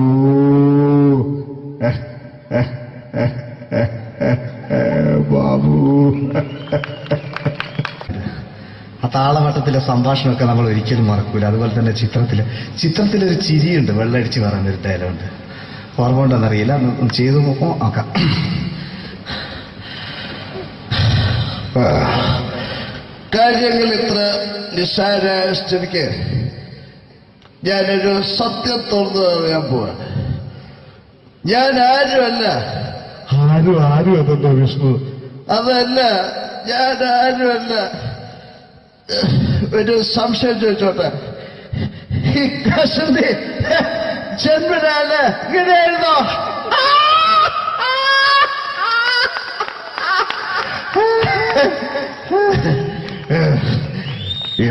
ബാബു. ആ താളവട്ടത്തിലെ സംഭാഷണമൊക്കെ നമ്മൾ ഒരിക്കലും മറക്കൂല. അതുപോലെ തന്നെ ചിത്രത്തിലൊരു ചിരിയുണ്ട്, വെള്ളടിച്ച് പറയുന്ന ഒരു ഡയലോഗുണ്ട്. ഓർമ്മ ഉണ്ടെന്നറിയില്ല, ഒന്ന് ചെയ്തു നോക്കാം. കാര്യങ്ങൾ ഇത്ര നിസ്സാരമായ സ്ഥിതിക്ക് ഞാനൊരു സത്യം തുറന്നു പറയാൻ പോവാ. ഞാൻ ആരുമല്ല. ആരും അതല്ലോ വിഷ്ണു. അതല്ല, ഞാൻ ആരുമല്ല. ഒരു സംശയം ചോദിച്ചോട്ടെ, ഈ കസന്തി ജന്മനാണ് ഇങ്ങനെയായിരുന്നോ?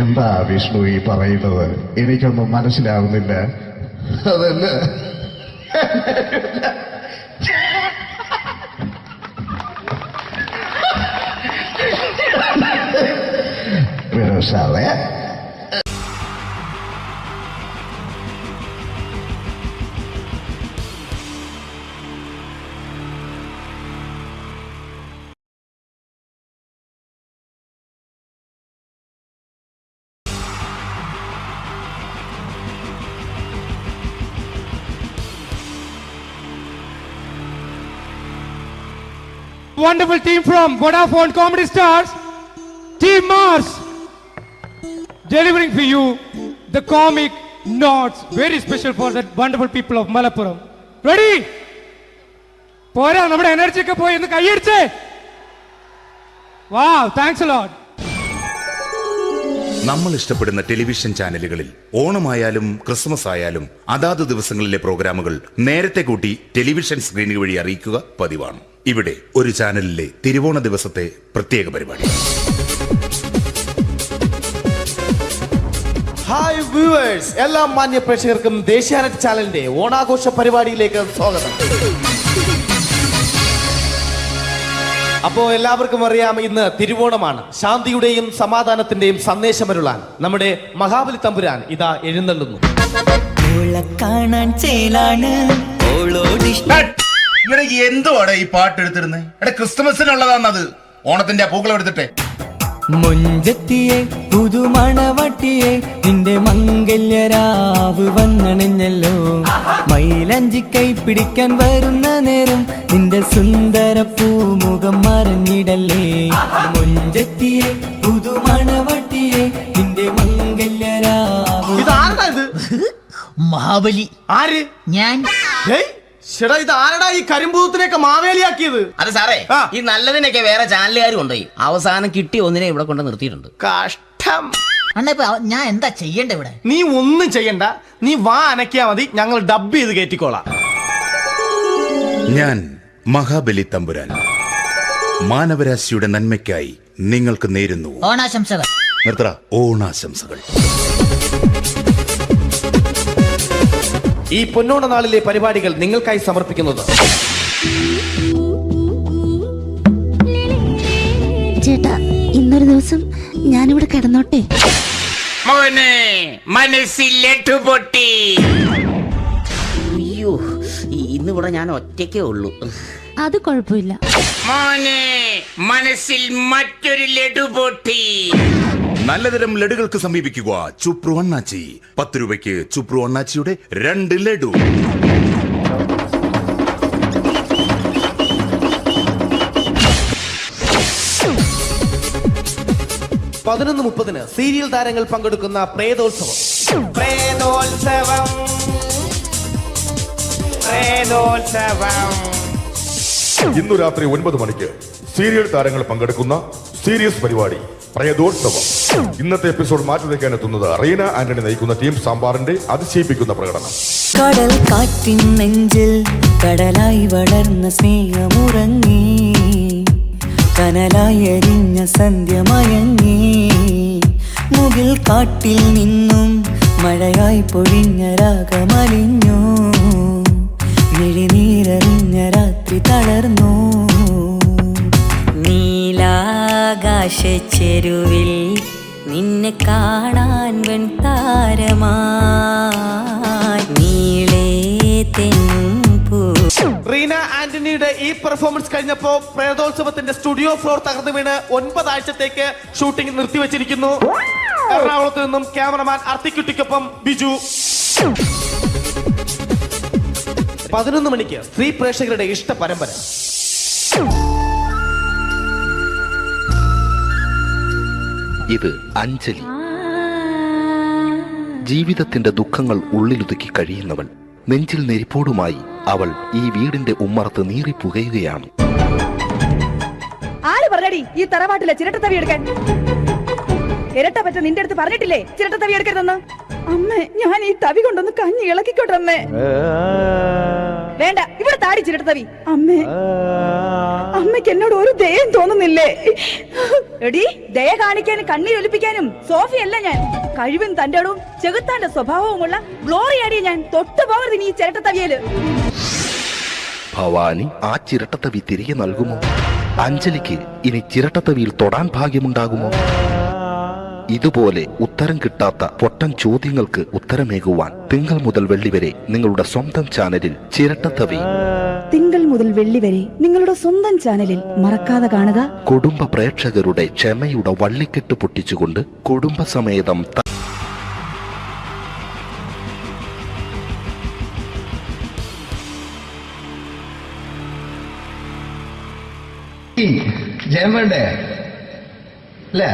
എന്താ വിഷ്ണു ഈ പറയുന്നത്? എനിക്കൊന്നും മനസ്സിലാവുന്നില്ല. അതല്ല, വിരോസാവേ wonderful team from Vodafone Comedy Stars, Team Mars, delivering for you the comic notes, very special for the wonderful people of Malappuram. Ready? പോരാ നമ്മുടെ എനർജി ഒക്കെ പോയി ഒന്ന് കൈയടിച്ചേ. Wow, thanks a lot. നമ്മൾ ഇഷ്ടപ്പെടുന്ന ടെലിവിഷൻ ചാനലുകളിൽ ഓണമായാലും ക്രിസ്മസ് ആയാലും അതാത് ദിവസങ്ങളിലെ പ്രോഗ്രാമുകൾ നേരത്തെ കൂട്ടി ടെലിവിഷൻ സ്ക്രീനുകൾ വഴി അറിയിക്കുക പതിവാണ്. ഇവിടെ ഒരു ചാനലിലെ തിരുവോണ ദിവസത്തെ പ്രത്യേക പരിപാടി. ഹായ് വ്യൂവേഴ്സ്, എല്ലാ മാന്യ പ്രേക്ഷകർക്കും ദേശീയാനെറ്റ് ചാനലിന്റെ ഓണാഘോഷ പരിപാടിയിലേക്ക് സ്വാഗതം. അപ്പോ എല്ലാവർക്കും അറിയാം, ഇന്ന് തിരുവോണമാണ്. ശാന്തിയുടെയും സമാധാനത്തിന്റെയും സന്ദേശമരുളാൻ നമ്മുടെ മഹാബലി തമ്പുരാൻ ഇതാ എഴുന്നള്ളുന്നു. കാണാൻ ചേലാണ് ഇവിടെ എന്തുവാടെ ഈ പാട്ട് എടുത്തിരുന്നേ? എടാ ക്രിസ്മസിനുള്ളതാണത്. ഓണത്തിന്റെ പൂക്കളം എടുത്തിട്ടെ. മുഞ്ചത്തിയെ പുതുമണവട്ടിയെ നിന്റെ മംഗല്യരാവ് വന്നണിഞ്ഞല്ലോ. മൈലഞ്ചി കൈ പിടിക്കാൻ വരുന്ന നേരം നിന്റെ സുന്ദര പൂമുഖം മറഞ്ഞിടല്ലേ. മുഞ്ചത്തിയെ പുതുമണവട്ടിയെ നിന്റെ മംഗല്യരാവ്. ഇതാരടാ ഇത്? മഹാബലി. ആര്? ഞാൻ. ചേട്ടാ, ഇത് ആരടാ ഈ കരിമ്പൂത്തിനെയൊക്കെ മാവേലിയാക്കിയത്? അതെ സാറേ, ഈ നല്ലതിനൊക്കെ വേറെ ചാനലുകാർ കൊണ്ടുപോയി അവസാനം കിട്ടിയ ഒന്നിനെ ഇവിടെ കൊണ്ട് നിർത്തിയിട്ടുണ്ട്. കഷ്ടം. ഞാൻ എന്താ ചെയ്യണ്ട ഇവിടെ? നീ ഒന്നും ചെയ്യണ്ട, നീ വാ അനക്കിയാ മതി, ഞങ്ങൾ ഡബ് ചെയ്ത് കയറ്റിക്കോളാം. ഞാൻ മഹാബലി തമ്പുരാൻ മാനവരാശിയുടെ നന്മയ്ക്കായി നിങ്ങൾക്ക് നേരുന്നു ഓണാശംസകൾ. നിർത്തറ ഓണാശംസകൾ. ഈ പൊന്നോണ നാളിലെ പരിപാടികൾ നിങ്ങൾക്കായി സമർപ്പിക്കുന്നത് ചേട്ടാ, ഇന്നൊരു ദിവസം ഞാനിവിടെ കിടന്നോട്ടെ. മോനെ മനസ്സിലെട്ടു പൊട്ടി. അയ്യോ, ഇന്നിവിടെ ഞാൻ ഒറ്റയ്ക്കേ ഉള്ളൂ. അത് കുഴപ്പമില്ല. മോനെ മനസ്സിൽ മറ്റൊരു ലഡു പൊട്ടി. നല്ലതരം ലഡുകൾക്ക് സമീപിക്കുക ചുപ്രു അണ്ണാച്ചി. 10 രൂപയ്ക്ക് ചുപ്രു അണ്ണാച്ചിയുടെ 2 ലഡു. പതിനൊന്ന് 30 സീരിയൽ താരങ്ങൾ പങ്കെടുക്കുന്ന പ്രേതോത്സവം. ഇന്നു രാത്രി 9 മണിക്ക് സീരിയൽ താരങ്ങൾ പങ്കെടുക്കുന്ന സീരിയസ് പരിപാടി പ്രേതോത്സവം. ഇന്നത്തെ എപ്പിസോഡ് മാറ്റി വയ്ക്കാൻ എത്തുന്നത് റീന ആന്റണി നയിക്കുന്ന ടീം സാമ്പാറിന്റെ അതിശയിപ്പിക്കുന്ന പ്രകടനം. കടൽ കാറ്റിൻ നെഞ്ചിൽ കടലായി വളർന്ന സ്നേഹമുറങ്ങി, കനലായി എരിഞ്ഞ സന്ധ്യ മയങ്ങി. മുകിൽ കാട്ടിൽ നിന്നും മഴയായി പൊഴിഞ്ഞ രാഗമലിഞ്ഞു, മിഴിനീരറിഞ്ഞ രാത്രി തളർന്നു. നീലാകാശച്ചെരുവിൽ നിന്നെ കാണാൻ വെൺതാരമായി നീളേ തെൻപൂ. റീന ആന്റണിയുടെ ഈ പെർഫോമൻസ് കഴിഞ്ഞപ്പോ പ്രേതോത്സവത്തിന്റെ സ്റ്റുഡിയോ ഫ്ലോർ തകർന്നു വീണ് 9 ആഴ്ചത്തേക്ക് ഷൂട്ടിംഗ് നിർത്തിവെച്ചിരിക്കുന്നു. എറണാകുളത്ത് നിന്നും ക്യാമറമാൻ അർത്തിക്കുട്ടിക്കൊപ്പം ബിജു. 11 മണിക്ക് സ്ത്രീ പ്രേക്ഷകരുടെ ഇഷ്ട പരമ്പര. ഇത് അഞ്ജലി. ജീവിതത്തിന്റെ ദുഃഖങ്ങൾ ഉള്ളിലൊതുക്കി കഴിയുന്നവൾ. നെഞ്ചിൽ നെരിപ്പോടുമായി അവൾ ഈ വീടിന്റെ ഉമ്മറത്ത് നീറിപ്പുകയുകയാണ്. ആര് പറഞ്ഞടി ഈ തറവാട്ടിലെ ചിരട്ടത്തവി എടുക്കാൻ? ഇരട്ട പറ്റ നിന്റെ അടുത്ത് പറഞ്ഞിട്ടില്ലേ ചിരട്ടത്തവി എടുക്കരുതെന്ന്? അമ്മേ, ഞാൻ ഈ തവി കൊണ്ടൊന്ന് കഞ്ഞി ഇളക്കിക്കോട്ടെ അമ്മേ. വേണ്ട, ഇവിടെ താടി ചിരട്ടത്തവി. അമ്മേ, അമ്മയ്ക്ക് എന്നോട് ഒരു ദയം തോന്നുന്നില്ലേ? എടി, ദയ കാണിക്കാനും കണ്ണീരൊലിപ്പിക്കാനും സോഫിയല്ല ഞാൻ. കഴിവും തന്റെടവും ചെകുത്താന്റെ സ്വഭാവവുമുള്ള ഗ്ലോറിയാടിയ ഞാൻ. തൊട്ടു പോകരുത് നീ ചിരട്ടത്തവിയല്. ഭവാനി ആ ചിരട്ടത്തവി തിരികെ നൽകുമോ? അഞ്ജലിക്ക് ഇനി ചിരട്ടത്തവിയിൽ തൊടാൻ ഭാഗ്യമുണ്ടാകുമോ? ഇതുപോലെ ഉത്തരം കിട്ടാത്ത പൊട്ടൻ ചോദ്യങ്ങൾക്ക് ഉത്തരമേകുവാൻ തിങ്കൾ മുതൽ വെള്ളി വരെ നിങ്ങളുടെ സ്വന്തം ചാനലിൽ ചിരട്ടത്തവി. തിങ്കൾ മുതൽ വെള്ളി വരെ നിങ്ങളുടെ സ്വന്തം ചാനലിൽ മറക്കാതെ കാണുക. കുടുംബ പ്രേക്ഷകരുടെ ക്ഷമയുടെ വള്ളിക്കെട്ട് പൊട്ടിച്ചുകൊണ്ട് കുടുംബസമേതം ജയൻ വേണ്ടേ അല്ലേ?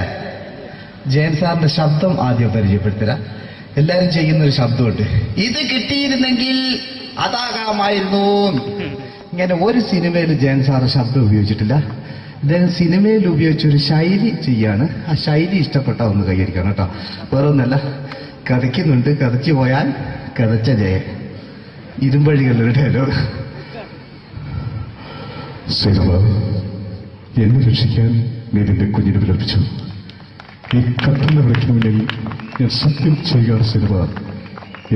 ജയൻ സാറിന്റെ ശബ്ദം ആദ്യം പരിചയപ്പെടുത്തരാ. എല്ലാരും ചെയ്യുന്ന ഒരു ശബ്ദമുണ്ട്, ഇത് കിട്ടിയിരുന്നെങ്കിൽ അതാകാമായിരുന്നു. ഇങ്ങനെ ഒരു സിനിമയിൽ ജയൻ സാറ് ശബ്ദം ഉപയോഗിച്ചിട്ടില്ല. അദ്ദേഹം സിനിമയിൽ ഉപയോഗിച്ചൊരു ശൈലി ചെയ്യാണ്. ആ ശൈലി ഇഷ്ടപ്പെട്ട ഒന്ന് കൈയടിക്കണം കേട്ടോ. വേറെ ഒന്നല്ല, കഥയ്ക്കുന്നുണ്ട്, കഥയ്ക്ക് പോയാൽ കഥച്ച ജയൻ. ഇരുമ്പഴികളുടെ ഡയലോഗ്. സേനബ, എന്നെ രക്ഷിക്കാൻ നീ നിന്റെ കുഞ്ഞിനെ വിലപിച്ചു. ഈ കത്തുന്ന വിളക്കിന് മുന്നിൽ ഞാൻ സത്യം ചെയ്യുകയാണ് സേനബ.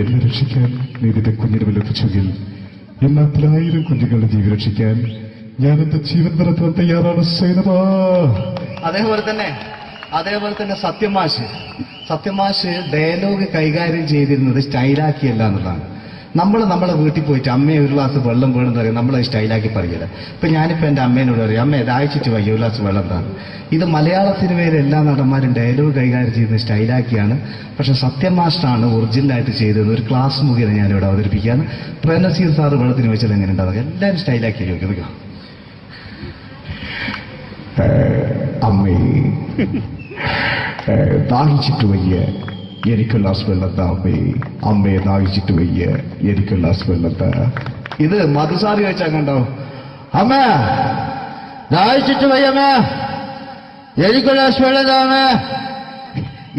എന്നെ രക്ഷിക്കാൻ നീ നിന്റെ കുഞ്ഞിനെ വിലപിച്ചെങ്കിൽ ഈ 40,000 കുഞ്ഞുങ്ങളുടെ ജീവൻ രക്ഷിക്കാൻ ഞാൻ എന്റെ ജീവൻ നടത്താൻ തയ്യാറാണ് സേനബ. അതേപോലെ തന്നെ സത്യമാഷ് ഡയലോഗ് കൈകാര്യം ചെയ്തിരുന്നത് സ്റ്റൈലാക്കിയല്ല എന്നുള്ളതാണ്. നമ്മളെ വീട്ടിൽ പോയിട്ട് അമ്മയെ ഒരു ഗ്ലാസ് വെള്ളം വേണമെന്ന് പറയും, നമ്മളത് സ്റ്റൈലാക്കി പറയില്ല. ഇപ്പൊ ഞാനിപ്പോ എന്റെ അമ്മേനോട് പറയും, അമ്മ ദാഹിച്ചിട്ട് വയ്യ ഒരു ഗ്ലാസ് വെള്ളം എന്താണ്. ഇത് മലയാള സിനിമയിലെ എല്ലാ നടന്മാരും ഡയലോഗ് കൈകാര്യം ചെയ്യുന്നത് സ്റ്റൈലാക്കിയാണ്. പക്ഷെ സത്യമാഷ്ടാണ് ഒറിജിനലായിട്ട് ചെയ്തത്. ഒരു ക്ലാസ് മുഖേന ഞാനിവിടെ അവതരിപ്പിക്കുകയാണ്. പ്രേംനസീർ സാറ് വെള്ളത്തിന് വെച്ചാൽ എങ്ങനെ ഉണ്ടാവുക? എല്ലാവരും സ്റ്റൈലാക്കി ചോദിക്കുക. അമ്മേ, ദാഹിച്ചിട്ട് വയ്യ, എനിക്ക് ഗ്ലാസ് വെള്ളം താ അമ്മേ. അമ്മയെ ദാഹിച്ചിട്ട് വയ്യ, എനിക്ക് ഗ്ലാസ് വെള്ളം താ. ഇത് മധുസാറി വെച്ചാൽ കണ്ടോ? അമ്മ ദാഹിച്ചിട്ട് വയ്യമ്മ, എനിക്ക് ഗ്ലാസ് വെള്ളം താ അമ്മ.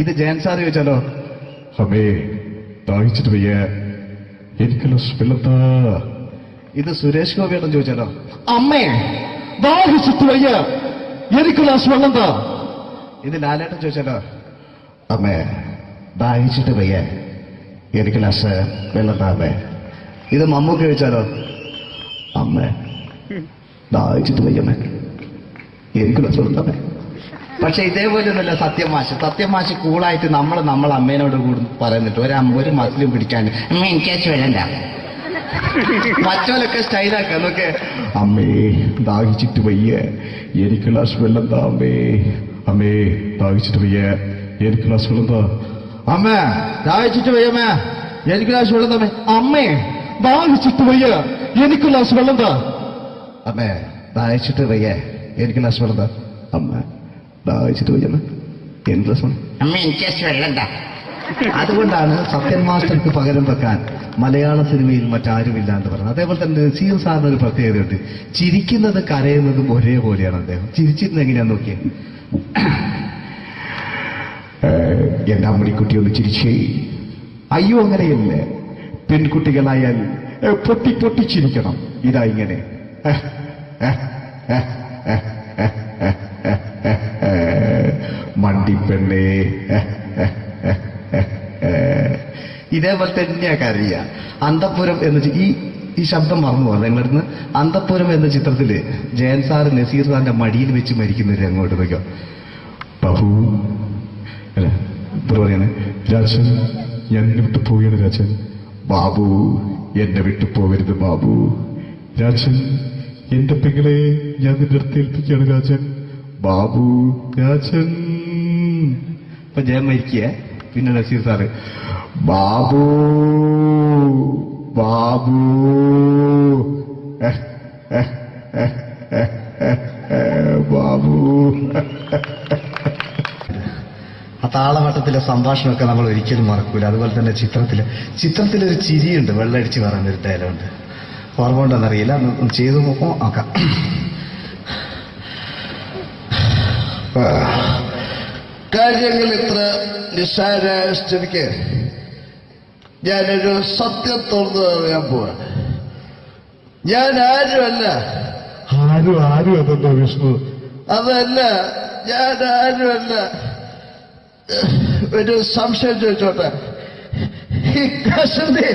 ഇത് ജയൻ സാറി വെച്ചാലോ? അമ്മേ, ദാഹിച്ചിട്ട് വയ്യ, എനിക്ക് ഗ്ലാസ് വെള്ളം താ. ഇത് സുരേഷ് ഗോപിയോടും ചോദിച്ചാലോ? അമ്മേ ദാഹിച്ചിട്ട് വയ്യ, എനിക്ക് ഗ്ലാസ് വെള്ളം താ. ഇത് ലാലേട്ടൻ ചോദിച്ചാലോ? അമ്മേ, ദാഹിച്ചിട്ട് വയ്യ, എനിക്ക് ഗ്ലാസ് വെള്ളം താ അമ്മേ. ഇത് മമ്മൂക്ക് ചോദിച്ചാലോ? അമ്മേ, ദാഹിച്ചിട്ട് വയ്യമ്മേ, എനിക്ക് ഗ്ലാസ് വെള്ളം താ അമ്മേ. പക്ഷെ ഇതേപോലെയൊന്നുമല്ല സത്യമാഷ് കൂളായിട്ട് നമ്മളെ അമ്മേനോട് കൂടി പറയുന്നിട്ട് ഒരു മസിലും പിടിക്കാൻ എനിക്ക് വേണ്ട. മറ്റോലൊക്കെ സ്റ്റൈലാക്കാം നോക്കെ. അമ്മേ, ദാഹിച്ചിട്ട് വയ്യ, എനിക്ക് ഗ്ലാസ് വെള്ളം താ അമ്മേ. അമ്മേ, ദാഹിച്ചിട്ട് വയ്യ, എനിക്ക് ഗ്ലാസ് വെള്ളം താ. അമ്മ ദാഹിച്ചിട്ട് വയ്യമ്മ, എനിക്ക് ഗ്ലാസ് വെള്ളം താ. അമ്മേ ദാഹിച്ചിട്ട് വയ്യ, എനിക്ക് ഗ്ലാസ് വെള്ളം താ. അമ്മേ ദാഹിച്ചിട്ട് വയ്യ, എനിക്ക് ഗ്ലാസ് വെള്ളം താ. അമ്മ, ദാഹിച്ചിട്ട് വയ്യമ്മ, എനിക്ക് ഗ്ലാസ് വെള്ളം. അമ്മ എനിക്ക് വെള്ളം താ. അതുകൊണ്ടാണ് സത്യൻ മാസ്റ്റർക്ക് പകരം വെക്കാൻ മലയാള സിനിമയിൽ മറ്റാരുമില്ല എന്ന് പറയുന്നത്. അതേപോലെ തന്നെ നസീർ സാറിന് ഒരു പ്രത്യേകതയുണ്ട്. ചിരിക്കുന്നത് കരയുന്നതും ഒരേപോലെയാണ് അദ്ദേഹം. ചിരിച്ചിരുന്നത് എങ്ങനെയാന്ന് നോക്കിയേ. എന്റെ അമ്മണിക്കുട്ടി ഒന്ന് ചിരിച്ചേ. അയ്യോ, അങ്ങനെയല്ലേ, പെൺകുട്ടികളായാൽ പൊട്ടി പൊട്ടി ചിരിക്കണം. ഇതാ ഇങ്ങനെ. മണ്ടിപ്പെണ്ണേ. ഇതേപോലെ തന്നെയാ കരയ. അന്തപ്പുരം എന്ന് ഈ ശബ്ദം മറന്നു പോകാം നിങ്ങളടുന്ന്. അന്തപ്പുരം എന്ന ചിത്രത്തില് ജയൻ സാറ് നസീർ സാറിന്റെ മടിയിൽ വെച്ച് മരിക്കുന്നവര് അങ്ങോട്ട് നോക്കോ. ബാബു, അല്ല എന്താ പറയാണ്, രാജൻ ഞാൻ എന്നെ വിട്ടു പോവുകയാണ് രാജൻ. ബാബു, എന്നെ വിട്ടു പോകരുത് ബാബു. രാജൻ, എന്റെ പെങ്ങളെ ഞാൻ നിന്റെ അടുത്ത് ഏൽപ്പിക്കുകയാണ് രാജൻ. ബാബു, രാജൻ. ഇപ്പൊ ജയൻ മരിക്കുക. പിന്നെ നസീർ സാറ് ബാബു, ബാബു. ബാബു. ആ താളവട്ടത്തിലെ സംഭാഷണമൊക്കെ നമ്മൾ ഒരിക്കലും മറക്കൂല. അതുപോലെ തന്നെ ചിത്രത്തിലൊരു ചിരിയുണ്ട്, വെള്ളടിച്ച് പറയുന്ന ഒരു ഡയലോഗുണ്ട്. ഓർമ്മ ഉണ്ടെന്നറിയില്ല, ഒന്ന് ചെയ്തു നോക്കാം. കാര്യങ്ങൾ ഇത്ര നിസ്സാരമായ സ്ഥിതിക്ക് ഞാനൊരു സത്യം തുറന്നു പറയാൻ പോവാ. ഞാൻ ആരുമല്ല. ആരും അതല്ലോ വിഷ്ണു. അതല്ല, ഞാൻ ആരുമല്ല. ഒരു സംശയം ചോദിച്ചോട്ടെ, ഈ കസന്തി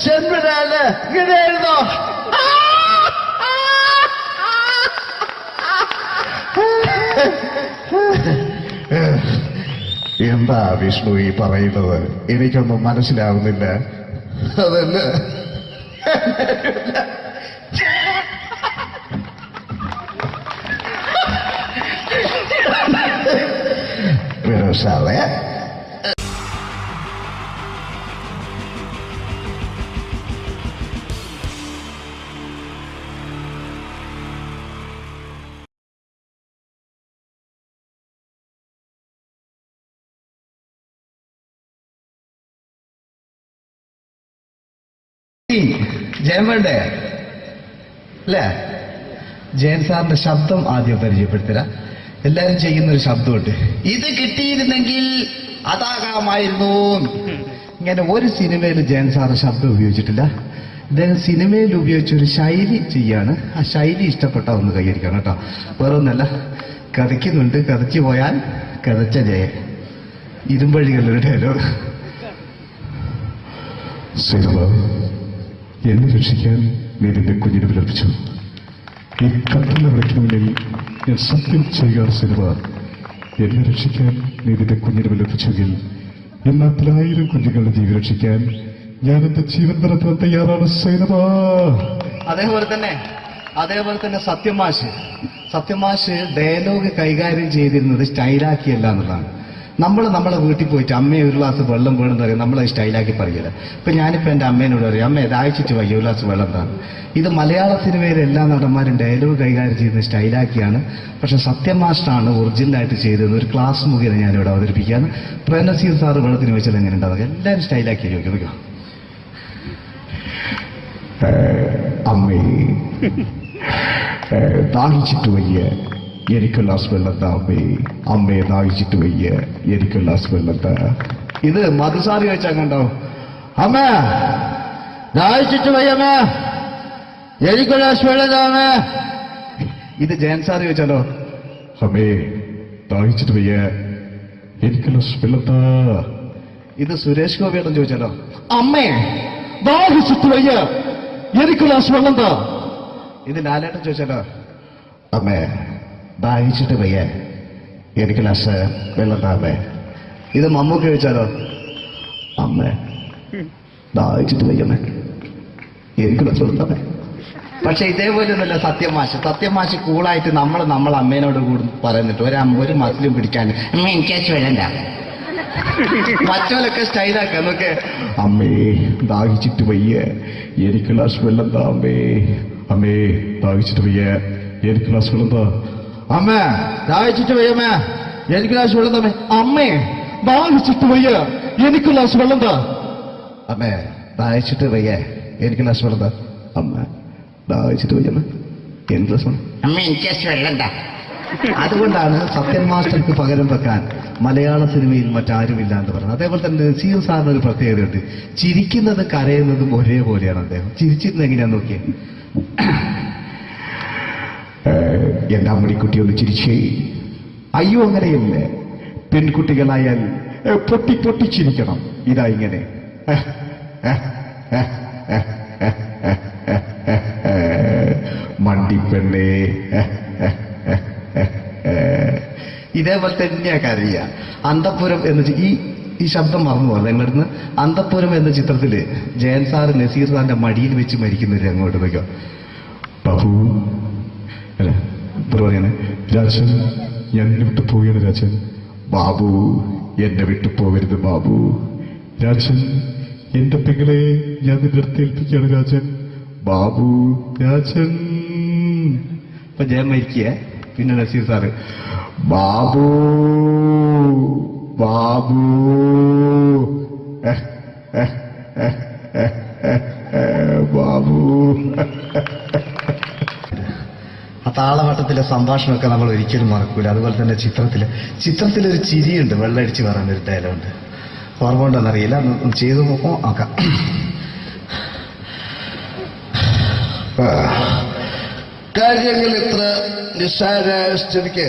ജന്മനാണ് ഇങ്ങനെയായിരുന്നോ? എന്താ വിഷ്ണു ഈ പറയുന്നത്? എനിക്കൊന്നും മനസ്സിലാവുന്നില്ല. അതല്ല, വിരോസാവേ ജയൻ വേണ്ടേ അല്ലേ? ജയൻ സാറിന്റെ ശബ്ദം ആദ്യം പരിചയപ്പെടുത്തരാ. എല്ലാരും ചെയ്യുന്ന ഒരു ശബ്ദമുണ്ട്, ഇത് കിട്ടിയിരുന്നെങ്കിൽ അതാകാമായിരുന്നു. ഇങ്ങനെ ഒരു സിനിമയിൽ ജയൻ സാറ് ശബ്ദം ഉപയോഗിച്ചിട്ടില്ല. അദ്ദേഹം സിനിമയിൽ ഉപയോഗിച്ച ഒരു ശൈലി ചെയ്യാണ്. ആ ശൈലി ഇഷ്ടപ്പെട്ട ഒന്ന് കൈയടിക്കണം കേട്ടോ. വേറെ ഒന്നല്ല, കഥയ്ക്കുന്നുണ്ട്, കഥയ്ക്ക് പോയാൽ കഥച്ച ജയൻ. ഇരുമ്പഴികളുടെ ഡയലോഗ്. സൈനബ, എന്നെ രക്ഷിക്കാൻ നീ നിന്റെ കുഞ്ഞിനെ വിലപിച്ചു. ഈ കത്തുന്ന വിളക്കിന് മുന്നിൽ ഞാൻ സത്യം ചെയ്യുക സൈനബ, എന്നെ രക്ഷിക്കാൻ നീ നിന്റെ കുഞ്ഞിനെ വിലപിച്ചെങ്കിൽ ഈ നാട്ടിലെ 1000 കുഞ്ഞുങ്ങളുടെ ജീവൻ രക്ഷിക്കാൻ ഞാൻ എന്റെ ജീവൻ നടത്താൻ തയ്യാറാണ് സൈനബ. അതേപോലെ തന്നെ സത്യമാഷ് ഡയലോഗ് കൈകാര്യം ചെയ്തിരുന്നത് സ്റ്റൈലാക്കിയല്ല എന്നുള്ളതാണ്. നമ്മൾ നമ്മളെ വീട്ടിൽ പോയിട്ട് അമ്മയെ ഒരു ഗ്ലാസ് വെള്ളം വേണമെന്ന് പറയും, നമ്മളത് സ്റ്റൈലാക്കി പറയില്ല. ഇപ്പൊ ഞാനിപ്പോ എന്റെ അമ്മേനോട് പറയും, അമ്മ ദാഹിച്ചിട്ട് വയ്യ ഒരു ഗ്ലാസ് വെള്ളം എന്താണ്. ഇത് മലയാള സിനിമയിലെ എല്ലാ നടന്മാരും ഡയലോഗ് കൈകാര്യം ചെയ്യുന്നത് സ്റ്റൈലാക്കിയാണ്. പക്ഷെ സത്യമാഷ്ടാണ് ഒറിജിനലായിട്ട് ചെയ്തത്. ഒരു ക്ലാസ് മുഖേന ഞാനിവിടെ അവതരിപ്പിക്കുകയാണ്. പ്രേംനസീർ സാറ് വെള്ളത്തിന് വെച്ചാൽ എങ്ങനെ ഉണ്ടാവുക? എല്ലാവരും സ്റ്റൈലാക്കി ചോദിക്കും. അമ്മേ, ദാഹിച്ചിട്ട് വയ്യ, എനിക്ക് ഗ്ലാസ് വെള്ളം താ അമ്മേ. അമ്മയെ ദാഹിച്ചിട്ട് വയ്യ, എനിക്ക് ഗ്ലാസ് വെള്ളം താ. ഇത് മധുസാറി ചോദിച്ചാൽ കണ്ടോ? അമ്മ ദാഹിച്ചിട്ട് വയ്യമ്മ, എനിക്ക് ഗ്ലാസ് വെള്ളം താ അമ്മ. ഇത് ജയൻ സാറ് ചോദിച്ചാലോ? അമ്മേ, ദാഹിച്ചിട്ട് വയ്യ, എനിക്ക് ഗ്ലാസ് വെള്ളം താ. ഇത് സുരേഷ് ഗോപിയോടും ചോദിച്ചാലോ? അമ്മേ ദാഹിച്ചിട്ട് വയ്യ, എനിക്ക് ഗ്ലാസ് വെള്ളം താ. ഇത് ലാലേട്ടൻ ചോദിച്ചാലോ? അമ്മേ, ദാഹിച്ചിട്ട് വയ്യ, എനിക്ക് ഗ്ലാസ് വെള്ളം താ അമ്മേ. ഇത് മമ്മൂക്ക് ചോദിച്ചാലോ? അമ്മേ, ദാഹിച്ചിട്ട് വയ്യമ്മേ, എനിക്ക് ഗ്ലാസ് വെള്ളം താ അമ്മേ. പക്ഷെ ഇതേപോലെ ഒന്നല്ല സത്യമാഷ് കൂളായിട്ട് നമ്മൾ അമ്മേനോട് കൂടി പറയുന്നിട്ട് ഒരു മസിലും പിടിക്കാൻ അമ്മ എനിക്ക് വേണ്ട. മറ്റോലൊക്കെ സ്റ്റൈലാക്കാം നോക്കെ. അമ്മേ, ദാഹിച്ചിട്ട് വയ്യ, എനിക്ക് ഗ്ലാസ് വെള്ളം താ അമ്മേ. അമ്മേ, ദാഹിച്ചിട്ട് വയ്യ, എനിക്ക് ഗ്ലാസ് വെള്ളം താ. അമ്മ ദാഹിച്ചിട്ട് വയ്യമ്മ, എനിക്ക് ഗ്ലാസ് വെള്ളം താ. അമ്മേ ദാഹിച്ചിട്ട് വയ്യ, എനിക്ക് ഗ്ലാസ് വെള്ളം താ. അമ്മേ ദാഹിച്ചിട്ട് വയ്യ, എനിക്ക് ഗ്ലാസ് വെള്ളം താ. അമ്മ ദാഹിച്ചിട്ട് വയ്യമ്മ, എനിക്ക് ഗ്ലാസ് വെള്ളം. അമ്മ എനിക്ക് വെള്ളം താ. അതുകൊണ്ടാണ് സത്യൻ മാസ്റ്റർക്ക് പകരം വെക്കാൻ മലയാള സിനിമയിൽ മറ്റാരുമില്ല എന്ന് പറയുന്നത്. അതേപോലെ തന്നെ നസീർ സാറിന് ഒരു പ്രത്യേകതയുണ്ട്. ചിരിക്കുന്നത് കരയുന്നതും ഒരേപോലെയാണ്. അദ്ദേഹം ചിരിച്ചിരുന്നത് എങ്ങനെയാന്ന് നോക്കിയേ. എന്റെ അമ്മടിക്കുട്ടി ഒന്ന് ചിരിച്ചേ. അയ്യോ അങ്ങനെയല്ലേ, പെൺകുട്ടികളായാൽ പൊട്ടി പൊട്ടി ചിരിക്കണം. ഇതാ ഇങ്ങനെ മണ്ടിപ്പെണ്ണേ. ഇതേപോലെ തന്നെയാ കരയ. അന്തപ്പുരം എന്ന ഈ ശബ്ദം മറന്നു പോകുന്നത് നിങ്ങളിടുന്ന്. അന്തപ്പുരം എന്ന ചിത്രത്തില് ജയൻ സാറ് നസീർ സാറിന്റെ മടിയിൽ വെച്ച് മരിക്കുന്നവര് അങ്ങോട്ട് നോക്കിയോ. ബാബു അല്ല പറയാണ്, രാജൻ ഞാൻ എന്നെ വിട്ടു പോവുകയാണ് രാജൻ. ബാബു എന്നെ വിട്ടു പോകരുത് ബാബു. രാജൻ എന്റെ പെങ്ങളെ ഞാൻ നിന്റെ അടുത്ത് ഏൽപ്പിക്കുകയാണ് രാജൻ. ബാബു രാജൻ. ഇപ്പൊ ജയൻ മരിക്കുക. പിന്നെ നസീർ സാറ് ബാബു ബാബു ബാബു. ആ താളവട്ടത്തിലെ സംഭാഷണമൊക്കെ നമ്മൾ ഒരിക്കലും മറക്കൂല. അതുപോലെ തന്നെ ചിത്രത്തിലൊരു ചിരിയുണ്ട്, വെള്ളടിച്ച് പറയുന്നൊരു ഡയലോഗുണ്ട്. ഓർമ്മ ഉണ്ടോന്നറിയില്ല, ചെയ്തു നോക്കാം. കാര്യങ്ങൾ ഇത്ര നിസ്സാരമായ സ്ഥിതിക്ക്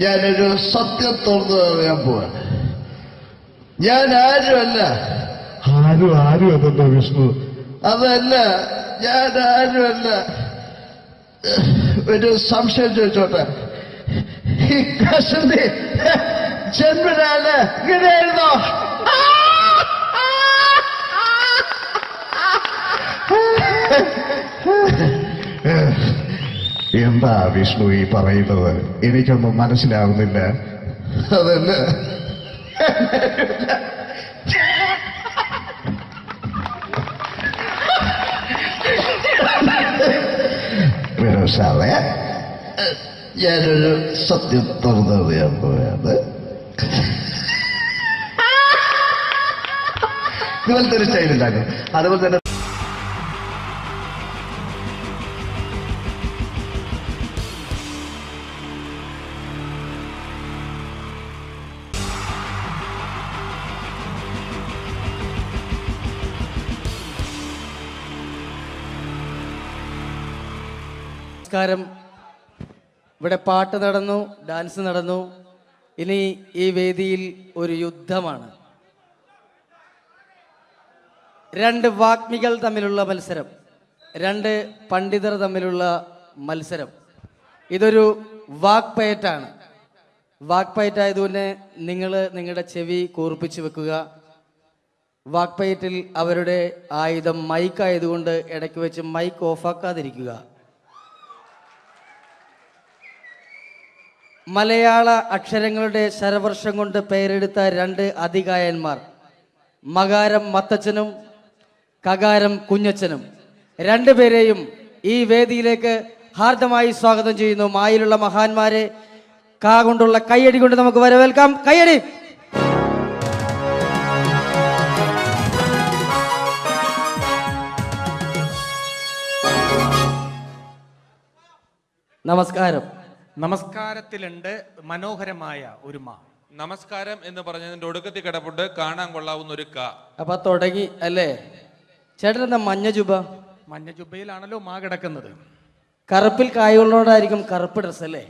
ഞാനൊരു സത്യം തുറന്നു പറയാൻ പോവാണ്. ഞാൻ ആരുമല്ല. ആരും അതെന്താ വിഷ്ണു? അതല്ല, ഞാൻ ആരുമല്ല. ഒരു സംശയം ചോദിച്ചോട്ടെ, ഈ കസന്തി ജന്മനാണ് ഇങ്ങനെയായിരുന്നോ? എന്താ വിഷ്ണു ഈ പറയുന്നത്? എനിക്കൊന്നും മനസ്സിലാവുന്നില്ല. അതല്ല, സാറേ, ഞാനൊരു സത്യം തുറന്നറിയാൻ പോയത്. ഇതുപോലത്തെ ഒരു സ്റ്റൈൽ ഉണ്ടാക്കും. അതുപോലെ തന്നെ നമസ്കാരം. ഇവിടെ പാട്ട് നടന്നു, ഡാൻസ് നടന്നു. ഇനി ഈ വേദിയിൽ ഒരു യുദ്ധമാണ്. രണ്ട് വാഗ്മികൾ തമ്മിലുള്ള മത്സരം, രണ്ട് പണ്ഡിതർ തമ്മിലുള്ള മത്സരം. ഇതൊരു വാക്പയറ്റാണ്. വാക്പയറ്റായതുകൊണ്ട് നിങ്ങൾ നിങ്ങളുടെ ചെവി കൂർപ്പിച്ച് വെക്കുക. വാക്പയറ്റിൽ അവരുടെ ആയുധം മൈക്കായതുകൊണ്ട് ഇടയ്ക്ക് വെച്ച് മൈക്ക് ഓഫാക്കാതിരിക്കുക. മലയാള അക്ഷരങ്ങളുടെ ശരവർഷം കൊണ്ട് പേരെടുത്ത രണ്ട് അതികായന്മാർ, മകാരം മത്തച്ഛനും കകാരം കുഞ്ഞച്ഛനും, രണ്ടുപേരെയും ഈ വേദിയിലേക്ക് ഹാർദമായി സ്വാഗതം ചെയ്യുന്നു. മായിലുള്ള മഹാന്മാരെ കാ കൊണ്ടുള്ള കയ്യടി കൊണ്ട് നമുക്ക് വരവേൽക്കാം. കയ്യടി. നമസ്കാരം. നമസ്കാരത്തിലുണ്ട് മനോഹരമായ ഒരു മാ. നമസ്കാരം എന്ന് പറഞ്ഞതിന്റെ ഒടുക്കത്തിൽ കിടപ്പുണ്ട് കാണാൻ കൊള്ളാവുന്ന ഒരു ക. അപ്പൊ തുടങ്ങി അല്ലേ? ചേട്ടൻ എന്താ മഞ്ഞ ജുബ? മഞ്ഞ ജുബയിലാണല്ലോ മാ കിടക്കുന്നത്. കറുപ്പിൽ കായുള്ളോടായിരിക്കും കറുപ്പ് ഡ്രസ് അല്ലേ?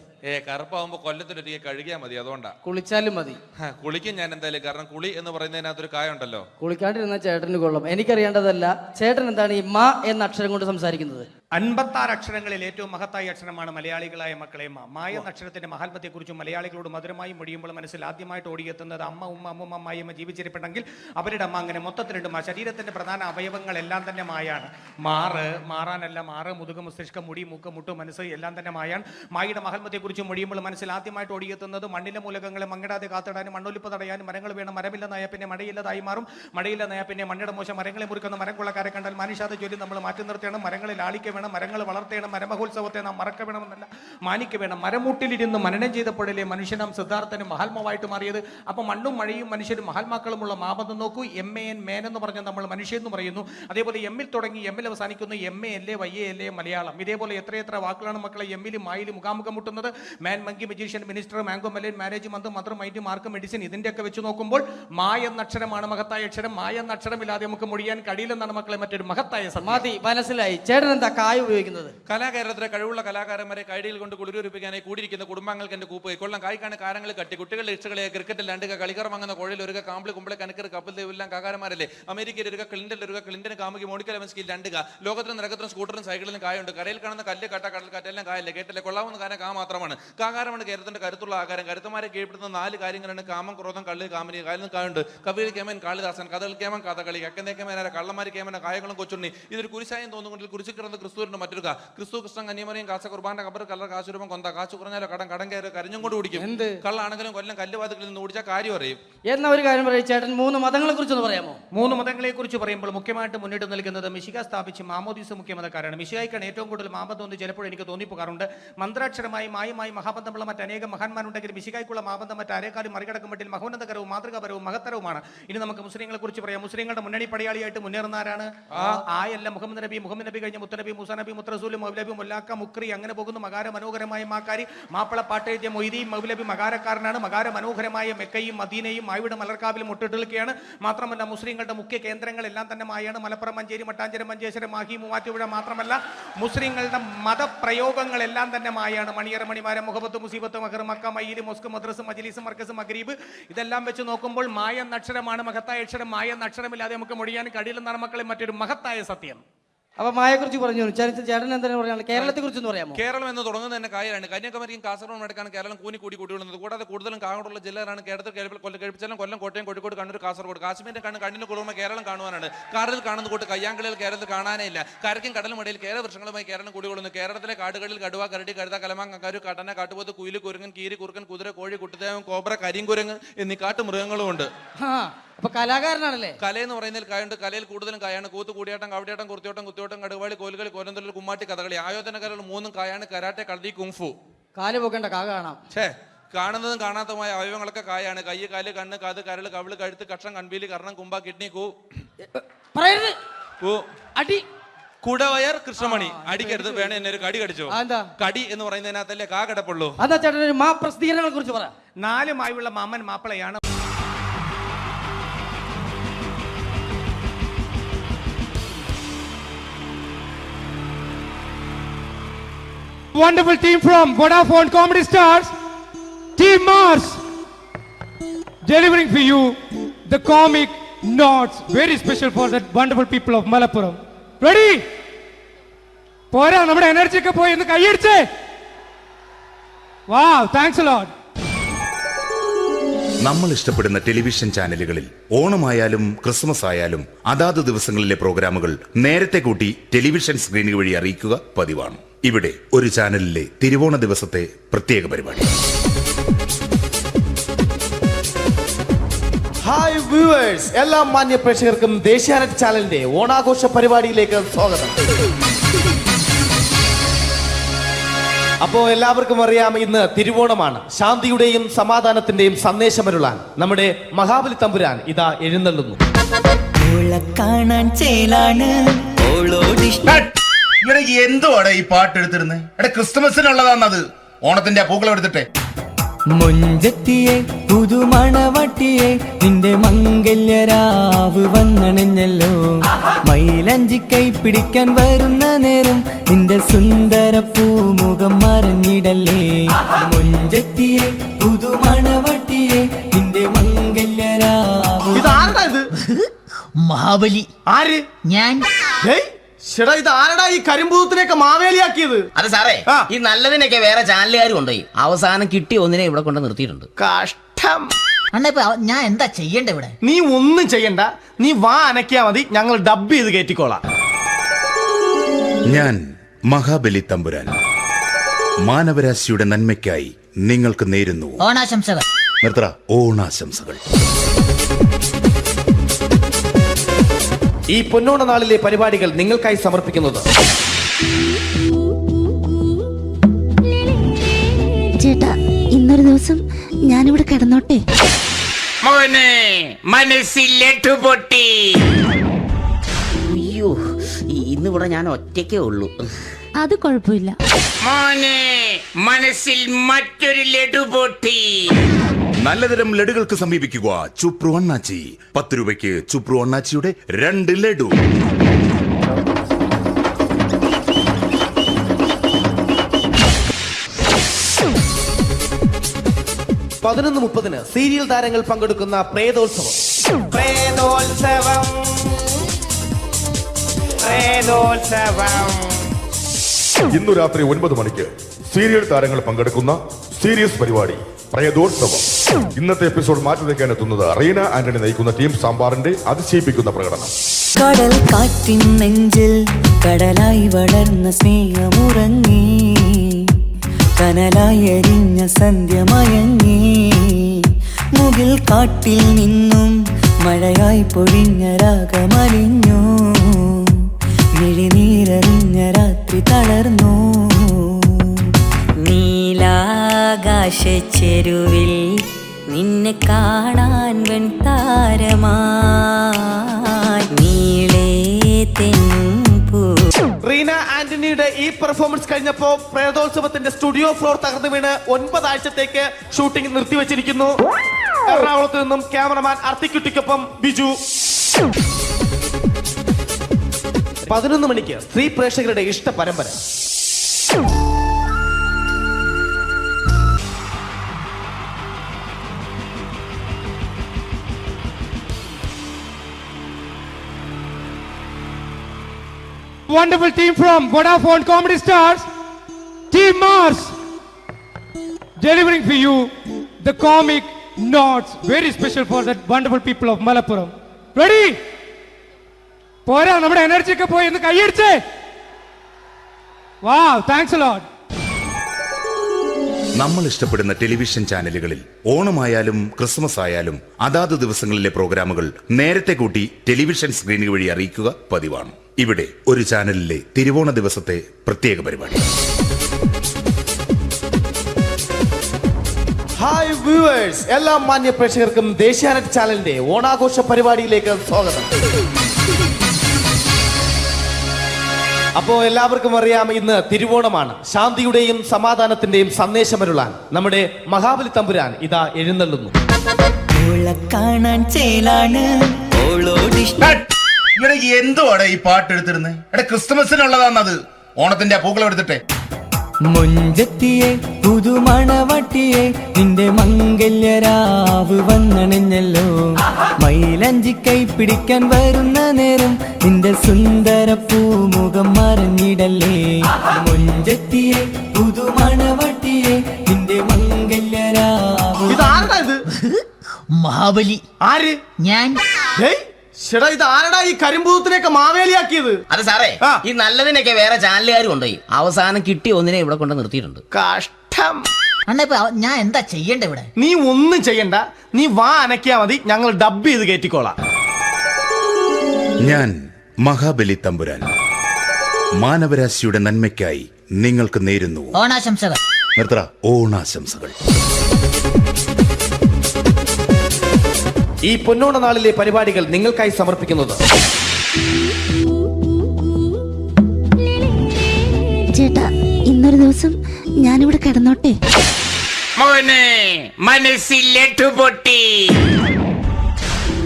കറുപ്പാവുമ്പോ കൊല്ലത്തിലൊരിക്കൽ കഴുകിയാൽ മതി, അതുകൊണ്ടാ. കുളിച്ചാലും മതി. കുളിക്കും ഞാൻ എന്തായാലും, കാരണം കുളി എന്ന് പറയുന്നതിനകത്തൊരു കായുണ്ടല്ലോ. കുളിക്കാണ്ടിരുന്ന ചേട്ടന് കൊള്ളും. എനിക്കറിയേണ്ടതല്ല, ചേട്ടൻ എന്താണ് ഈ മാ എന്ന അക്ഷരം കൊണ്ട് സംസാരിക്കുന്നത്? 56 അക്ഷരങ്ങളിൽ ഏറ്റവും മഹത്തായ അക്ഷരമാണ് മലയാളികളായ മക്കളെ മാ. മായ എന്ന അക്ഷരത്തിന്റെ മഹാത്മ്യത്തെക്കുറിച്ചും മലയാളികളോട് മധുരമായി മൊഴിയുമ്പോൾ മനസ്സിൽ ആദ്യമായിട്ട് ഓടിയെത്തുന്നത് അമ്മ, ഉമ്മ, അമ്മുമ്മ, മായമ്മ ജീവിച്ചിരിപ്പുണ്ടെങ്കിൽ അവരുടെ അമ്മ. അങ്ങനെ മൊത്തത്തിലുണ്ട് മാ. ശരീരത്തിന്റെ പ്രധാന അവയവങ്ങളെല്ലാം തന്നെ മായാണ്. മാറ്, മാറാനല്ല, മാറ്, മുതുക, മസ്തിഷ്കം, മുടി, മൂക്ക്, മുട്ടു, മനസ്സ് എല്ലാം തന്നെ മായാണ്. മായയുടെ മഹാത്മ്യത്തെക്കുറിച്ച് മൊഴിയുമ്പോൾ മനസ്സിൽ ആദ്യമായിട്ട് ഓടിയെത്തുന്നത് മണ്ണിലെ മൂലകങ്ങളെ മങ്ങിടാതെ കാത്തിടാനും മണ്ണൊലിപ്പ് തടയാനും മരങ്ങൾ വേണം. മരമില്ലെന്നായ പിന്നെ മഴയില്ലതായി മാറും. മഴയില്ലെന്നായ പിന്നെ മണ്ണിയുടെ മോശം. മരങ്ങളെ മുറിക്കുന്ന മരം കൊള്ളക്കാരെ കണ്ടാൽ മനുഷ്യാത ജോലി നമ്മൾ മാറ്റി നിർത്തണം. മരങ്ങളിൽ ആളിക്ക് വേണം, മരങ്ങൾ വളർത്തേണം. മരമഹോത്സവത്തെ നാം മറക്ക വേണമെന്നല്ല, മാനിക്ക വേണം. മരമൂട്ടിലിരുന്ന് മനനം ചെയ്തപ്പോഴല്ലേ മനുഷ്യനാം സിദ്ധാർത്ഥനും മഹാത്മാവായിട്ട് മാറിയത്. അപ്പൊ മണ്ണും മഴയും മനുഷ്യരും മഹാത്മാക്കളുമുള്ള മാബന്ധം നോക്കൂ. MAN മേൻ എന്ന് പറഞ്ഞ നമ്മൾ മനുഷ്യൻ എന്ന് പറയുന്നു. അതേപോലെ എമ്മിൽ തുടങ്ങി എമ്മിൽ അവസാനിക്കുന്നു. MA YA Malayalam. ഇതേപോലെ എത്രയെത്ര വാക്കുകളാണ് മക്കളെ എമ്മിലും മായിലും മുഖാമുഖം മുട്ടുന്നത്. Man, monkey, magician, minister, mango melon, marriage, month, mother, mind, mark, medicine. ഇതിന്റെയൊക്കെ വെച്ച് നോക്കുമ്പോൾ മായ എന്ന അക്ഷരമാണ് മഹത്തായ അക്ഷരം. മായ എന്ന അക്ഷരമില്ലാതെ നമുക്ക് മൊഴിയാൻ കഴിയില്ലെന്നാണ് മക്കളെ മറ്റൊരു മഹത്തായ സമാധി. മനസ്സിലായി. ചേട്ടൻ എന്താ കായ ഉപയോഗിക്കുന്നത്? കലാകാരത്തിലെ കഴിവുള്ള കലാകാരന്മാരെ കൈഡിയിൽ കൊണ്ട് കുളിരൂരിപ്പിക്കാനായി കൂടിയിരിക്കുന്ന കുടുംബാംഗങ്ങൾക്ക് എന്റെ കൂപ്പ് കൊള്ളം കായ്ക്കാണ് കാരങ്ങൾ കട്ടി കുട്ടികളുടെ ഇഷ്ടകളെ ക്രിക്കറ്റിൽ രണ്ട് കളിക്കാർ വാങ്ങുന്ന കോഴിൽ ഒരു കാമ്പിളി കുമ്പളെ കനക്കർ കപ്പിൽ എല്ലാം കാകാരന്മാരല്ലേ. അമേരിക്കയിൽ ഒരു ക്ലിന്റൻ ഒരു ക്ലിന്റൻ കാമുകി മോണിക്ക ലെവൻസ്കിയിൽ രണ്ട് ലോകത്തിലും നിരക്കത്തിലും സ്കൂട്ടറും സൈക്കിളിലും കായുണ്ട്. കരയിൽ കാണുന്ന കല്ല് കട്ട കടൽ കാറ്റെല്ലാം കായല്ലേ. കേട്ടില്ലേ? കൊള്ളാവുന്ന കാര്യം കാ മാത്രമാണ്. കാകാരമാണ് കേരളത്തിന്റെ കരുത്തുള്ള ആകാരം. കരുത്തമാരെ കീഴ്പ്പെടുത്തുന്ന 4 കാര്യങ്ങളാണ് കാമം, ക്രോധം, കള്ളി, കാമനി. കായലിൽ കായുണ്ട്. കവിയിൽ കേമൻ, കാളിദാസൻ, കഥകൾ കേമൻ, കഥകളി, കക്കന്തേ കേമനാര, കള്ളമാരി കേമന, കായകളും കൊച്ചുണ്ണി. ഇതൊരു കുരിശായം തോന്നുകൊണ്ടിൽ കുരിശു കിടന്ന് ക്രിസ്തുവിന്റെ മറ്റൊരു ക്രിസ്തു, കൃഷ്ണൻ, കന്യമറിയും, കാശ കുർബാന, കബർ, കല്ലർ, കാശുരൂപം, കൊന്ത, കാശു കുറഞ്ഞാലോ കടം കയറി കരഞ്ഞും കൊണ്ട് കുടിക്കും. എന്ത് കള്ളാണെങ്കിലും കൊല്ലം കല്ലുവാതുകളിൽ നിന്ന് ഓടിച്ചാൽ കാര്യം അറിയും. എന്ന ഒരു കാര്യം പറയും ചേട്ടൻ. 3 മതങ്ങളെ കുറിച്ചൊന്ന് പറയാമോ? 3 മതങ്ങളെ കുറിച്ച് പറയുമ്പോൾ മുഖ്യമായിട്ട് മുന്നിട്ട് നിൽക്കുന്നത് മിശിക സ്ഥാപിച്ച് മാമോദീസ മുഖ്യമതക്കാരാണ്. മിശികായിക്കാണ് ഏറ്റവും കൂടുതൽ മാബന്ധം എന്ന് ചിലപ്പോൾ എനിക്ക് തോന്നിപ്പോകാറുണ്ട്. മന്ത്രാക്ഷരമായി മായുമായി മഹാബന്ധമുള്ള മറ്റനേകം മഹാന്മാരുണ്ടെങ്കിൽ മിശികായ്ക്കുള്ള മാബന്ധം മറ്റാരേക്കാളും മറികടക്കും മട്ടിൽ മഹോന്നതകരവും മാതൃകാപരവും മഹത്തരവുമാണ്. ഇനി നമുക്ക് മുസ്ലിങ്ങളെ കുറിച്ച് പറയാം. മുസ്ലിങ്ങളുടെ മുന്നണി പടയാളിയായിട്ട് മുന്നേറുന്ന ആരാണ്? ആയല്ല മുഹമ്മദ് നബി കഴിഞ്ഞ മുത്തനബി, മൂസാ നബി, മുത്തറസൂൽ, മൗലബി, മുല്ലാക്ക, മുക്രി, അങ്ങനെ പോകുന്നു. മകാര മനോഹരമായ മാക്കാരി, മാപ്പിള പാട്ടെഴുതിയ മൊയ്തീൻ മൗലബി മകാരക്കാരനാണ്. മകാര മനോഹരമായ മെക്കയും മദീനയും മായുടെ മലർക്കാവിലും മുട്ടിട്ടിരിക്കുകയാണ്. മാത്രമല്ല മുസ്ലിങ്ങളുടെ മുഖ്യ കേന്ദ്രങ്ങളെല്ലാം തന്നെ മായാണ്. മലപ്പുറം, മഞ്ചേരി, മട്ടാഞ്ചേരി, മഞ്ചേശ്വരം, മാഹി, മൂവാറ്റുപുഴ. മാത്രമല്ല മുസ്ലിങ്ങളുടെ മതപ്രയോഗങ്ങളെല്ലാം തന്നെ മായാണ്. മണിയറ, മണിമാരം, മുഹബത്ത്, മുസീബത്ത്, മഹർ, മക്ക, മയ്യിൽ, മൊസ്ക്, മദ്രസ്, മജ്ലിസ്, മർക്കസ്, മഗ്രീബ്. ഇതെല്ലാം വെച്ച് നോക്കുമ്പോൾ മായ എന്ന അക്ഷരമാണ് മഹത്തായ അക്ഷരം. മായ എന്ന അക്ഷരമില്ലാതെ നമുക്ക് മൊഴിയാൻ കഴിയില്ലെന്നാണ് മക്കളെ മറ്റൊരു മഹത്തായ സത്യം. അപ്പൊ മായയെ കുറിച്ച് പറഞ്ഞു. ചേട്ടൻ എന്താണ് പറയാനുള്ളത്? കേരളത്തെ കുറിച്ചൊന്ന് പറയാമോ? കേരളം എന്ന് തുടങ്ങുന്നത് തന്നെ കായലാണ്. കന്യാകുമാരിക്കും കാസർഗോഡ് നടക്കാണ് കേരളം കൂടി കൂടുന്നത്. കൂടാതെ കൂടുതലും കാങ്ങോടുള്ള ജില്ലകളാണ് കേരളത്തിൽ. കഴിപ്പിച്ചാലും കൊല്ലം, കോട്ടയം, കോഴിക്കോട്, കണ്ണൂർ, കാസർഗോഡ്. കാശ്മീരിന്റെ കണ്ണിന് കുറുമ കേരളം കാണുവാനാണ്. കാറിൽ കാണുന്ന കൂട്ട് കയ്യാങ്കളികൾ കേരളത്തിൽ കാണാനേ ഇല്ല. കരയ്ക്കും കടലും ഇടയിൽ കേരള വൃക്ഷങ്ങളുമായി കേരളം കൂടികൊള്ളുന്നു. കേരളത്തിലെ കാടുകളിൽ കടുവ, കരടി, കഴുത, കലമാ, കക്കാരു, കാട്ടന, കാട്ടുപോത്ത്, കുയില്, കുരങ്ങൻ, കീരി, കുറുക്കൻ, കുതിര, കോഴി, കുട്ടിത്തേവൻ, കോബ്ര, കരിങ്കുരങ്ങ് എന്നീ കാട്ടുമൃഗങ്ങളും ഉണ്ട്. അപ്പൊ കലാകാരനാണല്ലേ? കലയെന്ന് പറയുന്നതിൽ കായുണ്ട്. കലയിൽ കൂടുതലും കായാണ്. കൂത്ത്, കൂടിയാട്ടം, കവടിയാട്ടം, കുർത്തിയോട്ടം, കുത്തിയോട്ടം, കടുവാളി, കോലുകളി, കോലന്തൊല്ലൽ, കുമ്മാട്ടി, കഥകളി. ആയോധന കലകൾ 3 കായാണ്. കരാട്ടെ, കളരി, കുങ്ഫു. കാല് പോക്കേണ്ട കാ കാണാം. കാണുന്നതും കാണാത്തതുമായ അവയവങ്ങളൊക്കെ കായാണ്. കൈ, കാല്, കണ്ണ്, കാത്, കരള്, കവിള്, കഴുത്ത്, കഷ്ണം, കൺപീലി, കർണം, കുമ്പ, കിഡ്നി, പറയരുത്. അടി കുടവയർ, കൃഷ്ണമണി. അടിക്കരുത്. വേണേ എന്നെ ഒരു കടി കടിച്ചോ. എന്താ കടി എന്ന് പറയുന്നതിനകത്തല്ലേ കാ കിടപ്പുള്ളൂ. അതാ ചേട്ടൻ ഒരു മാ പ്രസിദ്ധീകരണങ്ങളെ കുറിച്ച് പറ. 4 മായുള്ള മാമൻ മാപ്പിളയാണ്. Wonderful team from Vodafone Comedy Stars, Team Mars, delivering for you the comic notes, very special for the wonderful people of Malappuram. Ready? പോരാ, നമ്മുടെ എനർജി ഒക്കെ പോയി ഒന്ന് കൈയടിച്ചേ. Wow, thanks a lot. നമ്മൾ ഇഷ്ടപ്പെടുന്ന ടെലിവിഷൻ ചാനലുകളിൽ ഓണമായാലും ക്രിസ്മസ് ആയാലും അതാത് ദിവസങ്ങളിലെ പ്രോഗ്രാമുകൾ നേരത്തെ കൂട്ടി ടെലിവിഷൻ സ്ക്രീനുകൾ വഴി അറിയിക്കുക പതിവാണ്. ഇവിടെ ഒരു ചാനലിലെ തിരുവോണ ദിവസത്തെ പ്രത്യേക പരിപാടി. ഹായ് വ്യൂവേഴ്സ്, എല്ലാ മാന്യ പ്രേക്ഷകർക്കും ദേശീയാനെറ്റ് ചാനലിന്റെ ഓണാഘോഷ പരിപാടിയിലേക്ക് സ്വാഗതം. അപ്പോ എല്ലാവർക്കും അറിയാം, ഇന്ന് തിരുവോണമാണ്. ശാന്തിയുടെയും സമാധാനത്തിന്റെയും സന്ദേശമരുളാൻ നമ്മുടെ മഹാബലി തമ്പുരാൻ ഇതാ എഴുന്നള്ളുന്നു. കാണാൻ ചേലാണ് എന്തുവാടെ ഈ പാട്ട് എടുത്തിരുന്നത്? എടാ, ക്രിസ്മസിനുള്ളതാണത്. ഓണത്തിന്റെ പൂക്കളം എടുത്തിട്ടെ. മൊഞ്ചത്തിയെ പുതുമണവട്ടിയെ നിന്റെ മംഗല്യരാവ് വന്നണഞ്ഞല്ലോ. മൈലഞ്ചി കൈ പിടിക്കാൻ വരുന്ന നേരം നിന്റെ സുന്ദര പൂമുഖം മറഞ്ഞിടല്ലേ. മൊഞ്ചത്തിയെ പുതുമണവട്ടിയെ നിന്റെ മംഗല്യരാവ്. ഇതാരടാ ഇത്? മഹാബലി. ആര്? ഞാൻ. ചേട്ടാ, ഇത് ആരടാ ഈ കരിമ്പൂത്തിനെയൊക്കെ മാവേലിയാക്കിയത്? അത് സാറേ, ഈ നല്ലതിനൊക്കെ വേറെ ചാനലുകാർ കൊണ്ടുപോയി അവസാനം കിട്ടി ഒന്നിനെ ഇവിടെ കൊണ്ട് നിർത്തിയിട്ടുണ്ട്. കഷ്ടം. ഞാൻ എന്താ ചെയ്യണ്ട ഇവിടെ? നീ ഒന്നും ചെയ്യണ്ട, നീ വാ അനക്കിയാ മതി, ഞങ്ങൾ ഡബ് ചെയ്ത് കയറ്റിക്കോളാം. ഞാൻ മഹാബലി തമ്പുരാൻ മാനവരാശിയുടെ നന്മയ്ക്കായി നിങ്ങൾക്ക് നേരുന്നു ഓണാശംസകൾ. നിർത്തറ. ഓണാശംസകൾ. ഈ പൊന്നോണ നാളിലെ പരിപാടികൾ നിങ്ങൾക്കായി സമർപ്പിക്കുന്നത് ചേട്ടാ, ഇന്നൊരു ദിവസം ഞാനിവിടെ കിടന്നോട്ടെ. മോനെ മനസ്സിലെട്ടു പൊട്ടി. അയ്യോ, ഇന്നിവിടെ ഞാൻ ഒറ്റയ്ക്കേ ഉള്ളൂ. അത് കുഴപ്പമില്ല. മോനെ മനസ്സിൽ മറ്റൊരു ലഡു പൊട്ടി. നല്ലതരം ലഡുകൾക്ക് സമീപിക്കുക ചുപ്രു അണ്ണാച്ചി. 10 രൂപയ്ക്ക് ചുപ്രു അണ്ണാച്ചിയുടെ 2 ലഡു. പതിനൊന്ന് 30 സീരിയൽ താരങ്ങൾ പങ്കെടുക്കുന്ന പ്രേതോത്സവം. ഇന്നു രാത്രി 9 മണിക്ക് സീരിയൽ താരങ്ങൾ പങ്കെടുക്കുന്ന സീരിയസ് പരിപാടി പ്രേതോത്സവം. ഇന്നത്തെ എപ്പിസോഡ് മാറ്റി വയ്ക്കാൻ എത്തുന്നത് റീന ആന്റണി നയിക്കുന്ന ടീം സാമ്പാറിന്റെ അതിശയിപ്പിക്കുന്ന പ്രകടനം. കടൽ കാറ്റിൻ നെഞ്ചിൽ കടലായി വളർന്ന സ്നേഹമുറങ്ങി, കനലായി എരിഞ്ഞ സന്ധ്യ മയങ്ങി. മുകിൽ കാട്ടിൽ നിന്നും മഴയായി പൊഴിഞ്ഞ രാഗമലിഞ്ഞു, വിഴിനീരറിഞ്ഞ രാത്രി തളർന്നു. നീലാകാശ ചെരുവിൽ നിന്നെ കാണാൻ വെൺതാരമായി നീളേ തെൻപൂ. റീന ആന്റണിയുടെ ഈ പെർഫോമൻസ് കഴിഞ്ഞപ്പോ പ്രേതോത്സവത്തിന്റെ സ്റ്റുഡിയോ ഫ്ലോർ തകർന്നു വീണ് 9 ആഴ്ചത്തേക്ക് ഷൂട്ടിംഗ് നിർത്തിവെച്ചിരിക്കുന്നു. എറണാകുളത്ത് നിന്നും ക്യാമറമാൻ അർത്തിക്കുട്ടിക്കൊപ്പം ബിജു. 11 മണിക്ക് സ്ത്രീ പ്രേക്ഷകരുടെ ഇഷ്ട പരമ്പര. Wonderful team from Vodafone Comedy Stars, Team Mars, delivering for you the comic notes, very special for the wonderful people of Malappuram. Ready? പോരാ, നമ്മുടെ എനർജി ഒക്കെ പോയി ഒന്ന് കൈയടിച്ചേ. Wow, thanks a lot. നമ്മൾ ഇഷ്ടപ്പെടുന്ന ടെലിവിഷൻ ചാനലുകളിൽ ഓണമായാലും ക്രിസ്മസ് ആയാലും അതാത് ദിവസങ്ങളിലെ പ്രോഗ്രാമുകൾ നേരത്തെ കൂട്ടി ടെലിവിഷൻ സ്ക്രീനുകൾ വഴി അറിയിക്കുക പതിവാണ്. ഇവിടെ ഒരു ചാനലിലെ തിരുവോണ ദിവസത്തെ പ്രത്യേക പരിപാടി. ഹായ് വ്യൂവേഴ്സ്, എല്ലാ മാന്യ പ്രേക്ഷകർക്കും ദേശീയാനെറ്റ് ചാനലിന്റെ ഓണാഘോഷ പരിപാടിയിലേക്ക് സ്വാഗതം. അപ്പോ എല്ലാവർക്കും അറിയാം, ഇന്ന് തിരുവോണമാണ്. ശാന്തിയുടെയും സമാധാനത്തിന്റെയും സന്ദേശമരുളാൻ നമ്മുടെ മഹാബലി തമ്പുരാൻ ഇതാ എഴുന്നള്ളുന്നു. കാണാൻ ചേലാണ് എന്തുവാടെ ഈ പാട്ട് എടുത്തിരുന്നത്? എടാ ക്രിസ്തുമസിനുള്ളതാണത്. ഓണത്തിന്റെ പൂക്കളം എടുത്തിട്ടെ. മുഞ്ചത്തിയെ പുതുമണവട്ടിയെ നിന്റെ മംഗല്യരാവ് വന്നണിഞ്ഞല്ലോ. മൈലഞ്ചി കൈ പിടിക്കാൻ വരുന്ന നേരം നിന്റെ സുന്ദര പൂമുഖം മറിഞ്ഞിടല്ലേ. മുഞ്ചത്തിയെ പുതുമണവട്ടിയെ നിന്റെ മംഗല്യരാവ്. ഇതാരടാ ഇത്? മഹാബലി. ആര്? ഞാൻ. ചേട്ടാ, ഇത് ആരടാ ഈ കരിമ്പൂത്തിനെയൊക്കെ മാവേലിയാക്കിയത്? അത് സാറേ, ഈ നല്ലതിനൊക്കെ വേറെ ചാനലുകാർ കൊണ്ടുപോയി അവസാനം കിട്ടിയ ഒന്നിനെ ഇവിടെ കൊണ്ട് നിർത്തിയിട്ടുണ്ട്. കഷ്ടം. അണ്ണാ ഞാൻ എന്താ ചെയ്യണ്ട ഇവിടെ? നീ ഒന്നും ചെയ്യണ്ട, നീ വാ അനക്കിയാ മതി, ഞങ്ങൾ ഡബ് ചെയ്ത് കയറ്റിക്കോളാം. ഞാൻ മഹാബലി തമ്പുരാൻ മാനവരാശിയുടെ നന്മയ്ക്കായി നിങ്ങൾക്ക് നേരുന്നു ഓണാശംസകൾ. നിർത്തറ ഓണാശംസകൾ. ഈ പൊന്നോണ നാളിലെ പരിപാടികൾ നിങ്ങൾക്കായി സമർപ്പിക്കുന്നത് ചേട്ടാ, ഇന്നൊരു ദിവസം ഞാനിവിടെ കിടന്നോട്ടെ. മനസ്സിലെട്ടുപൊട്ടി.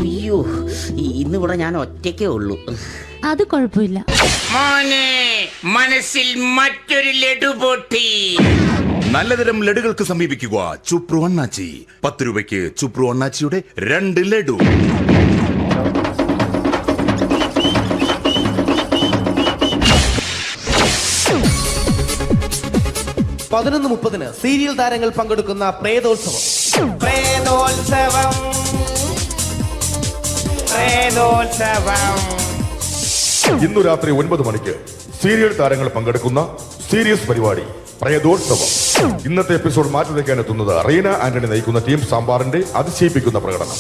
അയ്യോ, ഇന്നിവിടെ ഞാൻ ഒറ്റയ്ക്കേ ഉള്ളൂ. അത് കുഴപ്പമില്ല. മനസ്സിൽ മറ്റൊരു ലഡു പൊട്ടി. നല്ലതരം ലഡുകൾക്ക് സമീപിക്കുക ചുപ്രു അണ്ണാച്ചി. 10 രൂപയ്ക്ക് ചുപ്രു അണ്ണാച്ചിയുടെ 2 ലഡു. പതിനൊന്ന് 30 സീരിയൽ താരങ്ങൾ പങ്കെടുക്കുന്ന പ്രേതോത്സവം. ഇന്നു രാത്രി 9 മണിക്ക് സീരിയൽ താരങ്ങൾ പങ്കെടുക്കുന്ന സീരിയസ് പരിപാടി പ്രേതോത്സവം. ഇന്നത്തെ എപ്പിസോഡ് മാറ്റി വയ്ക്കാൻ എത്തുന്നത് റീന ആന്റണി നയിക്കുന്ന ടീം സാമ്പാറിന്റെ അതിശയിപ്പിക്കുന്ന പ്രകടനം.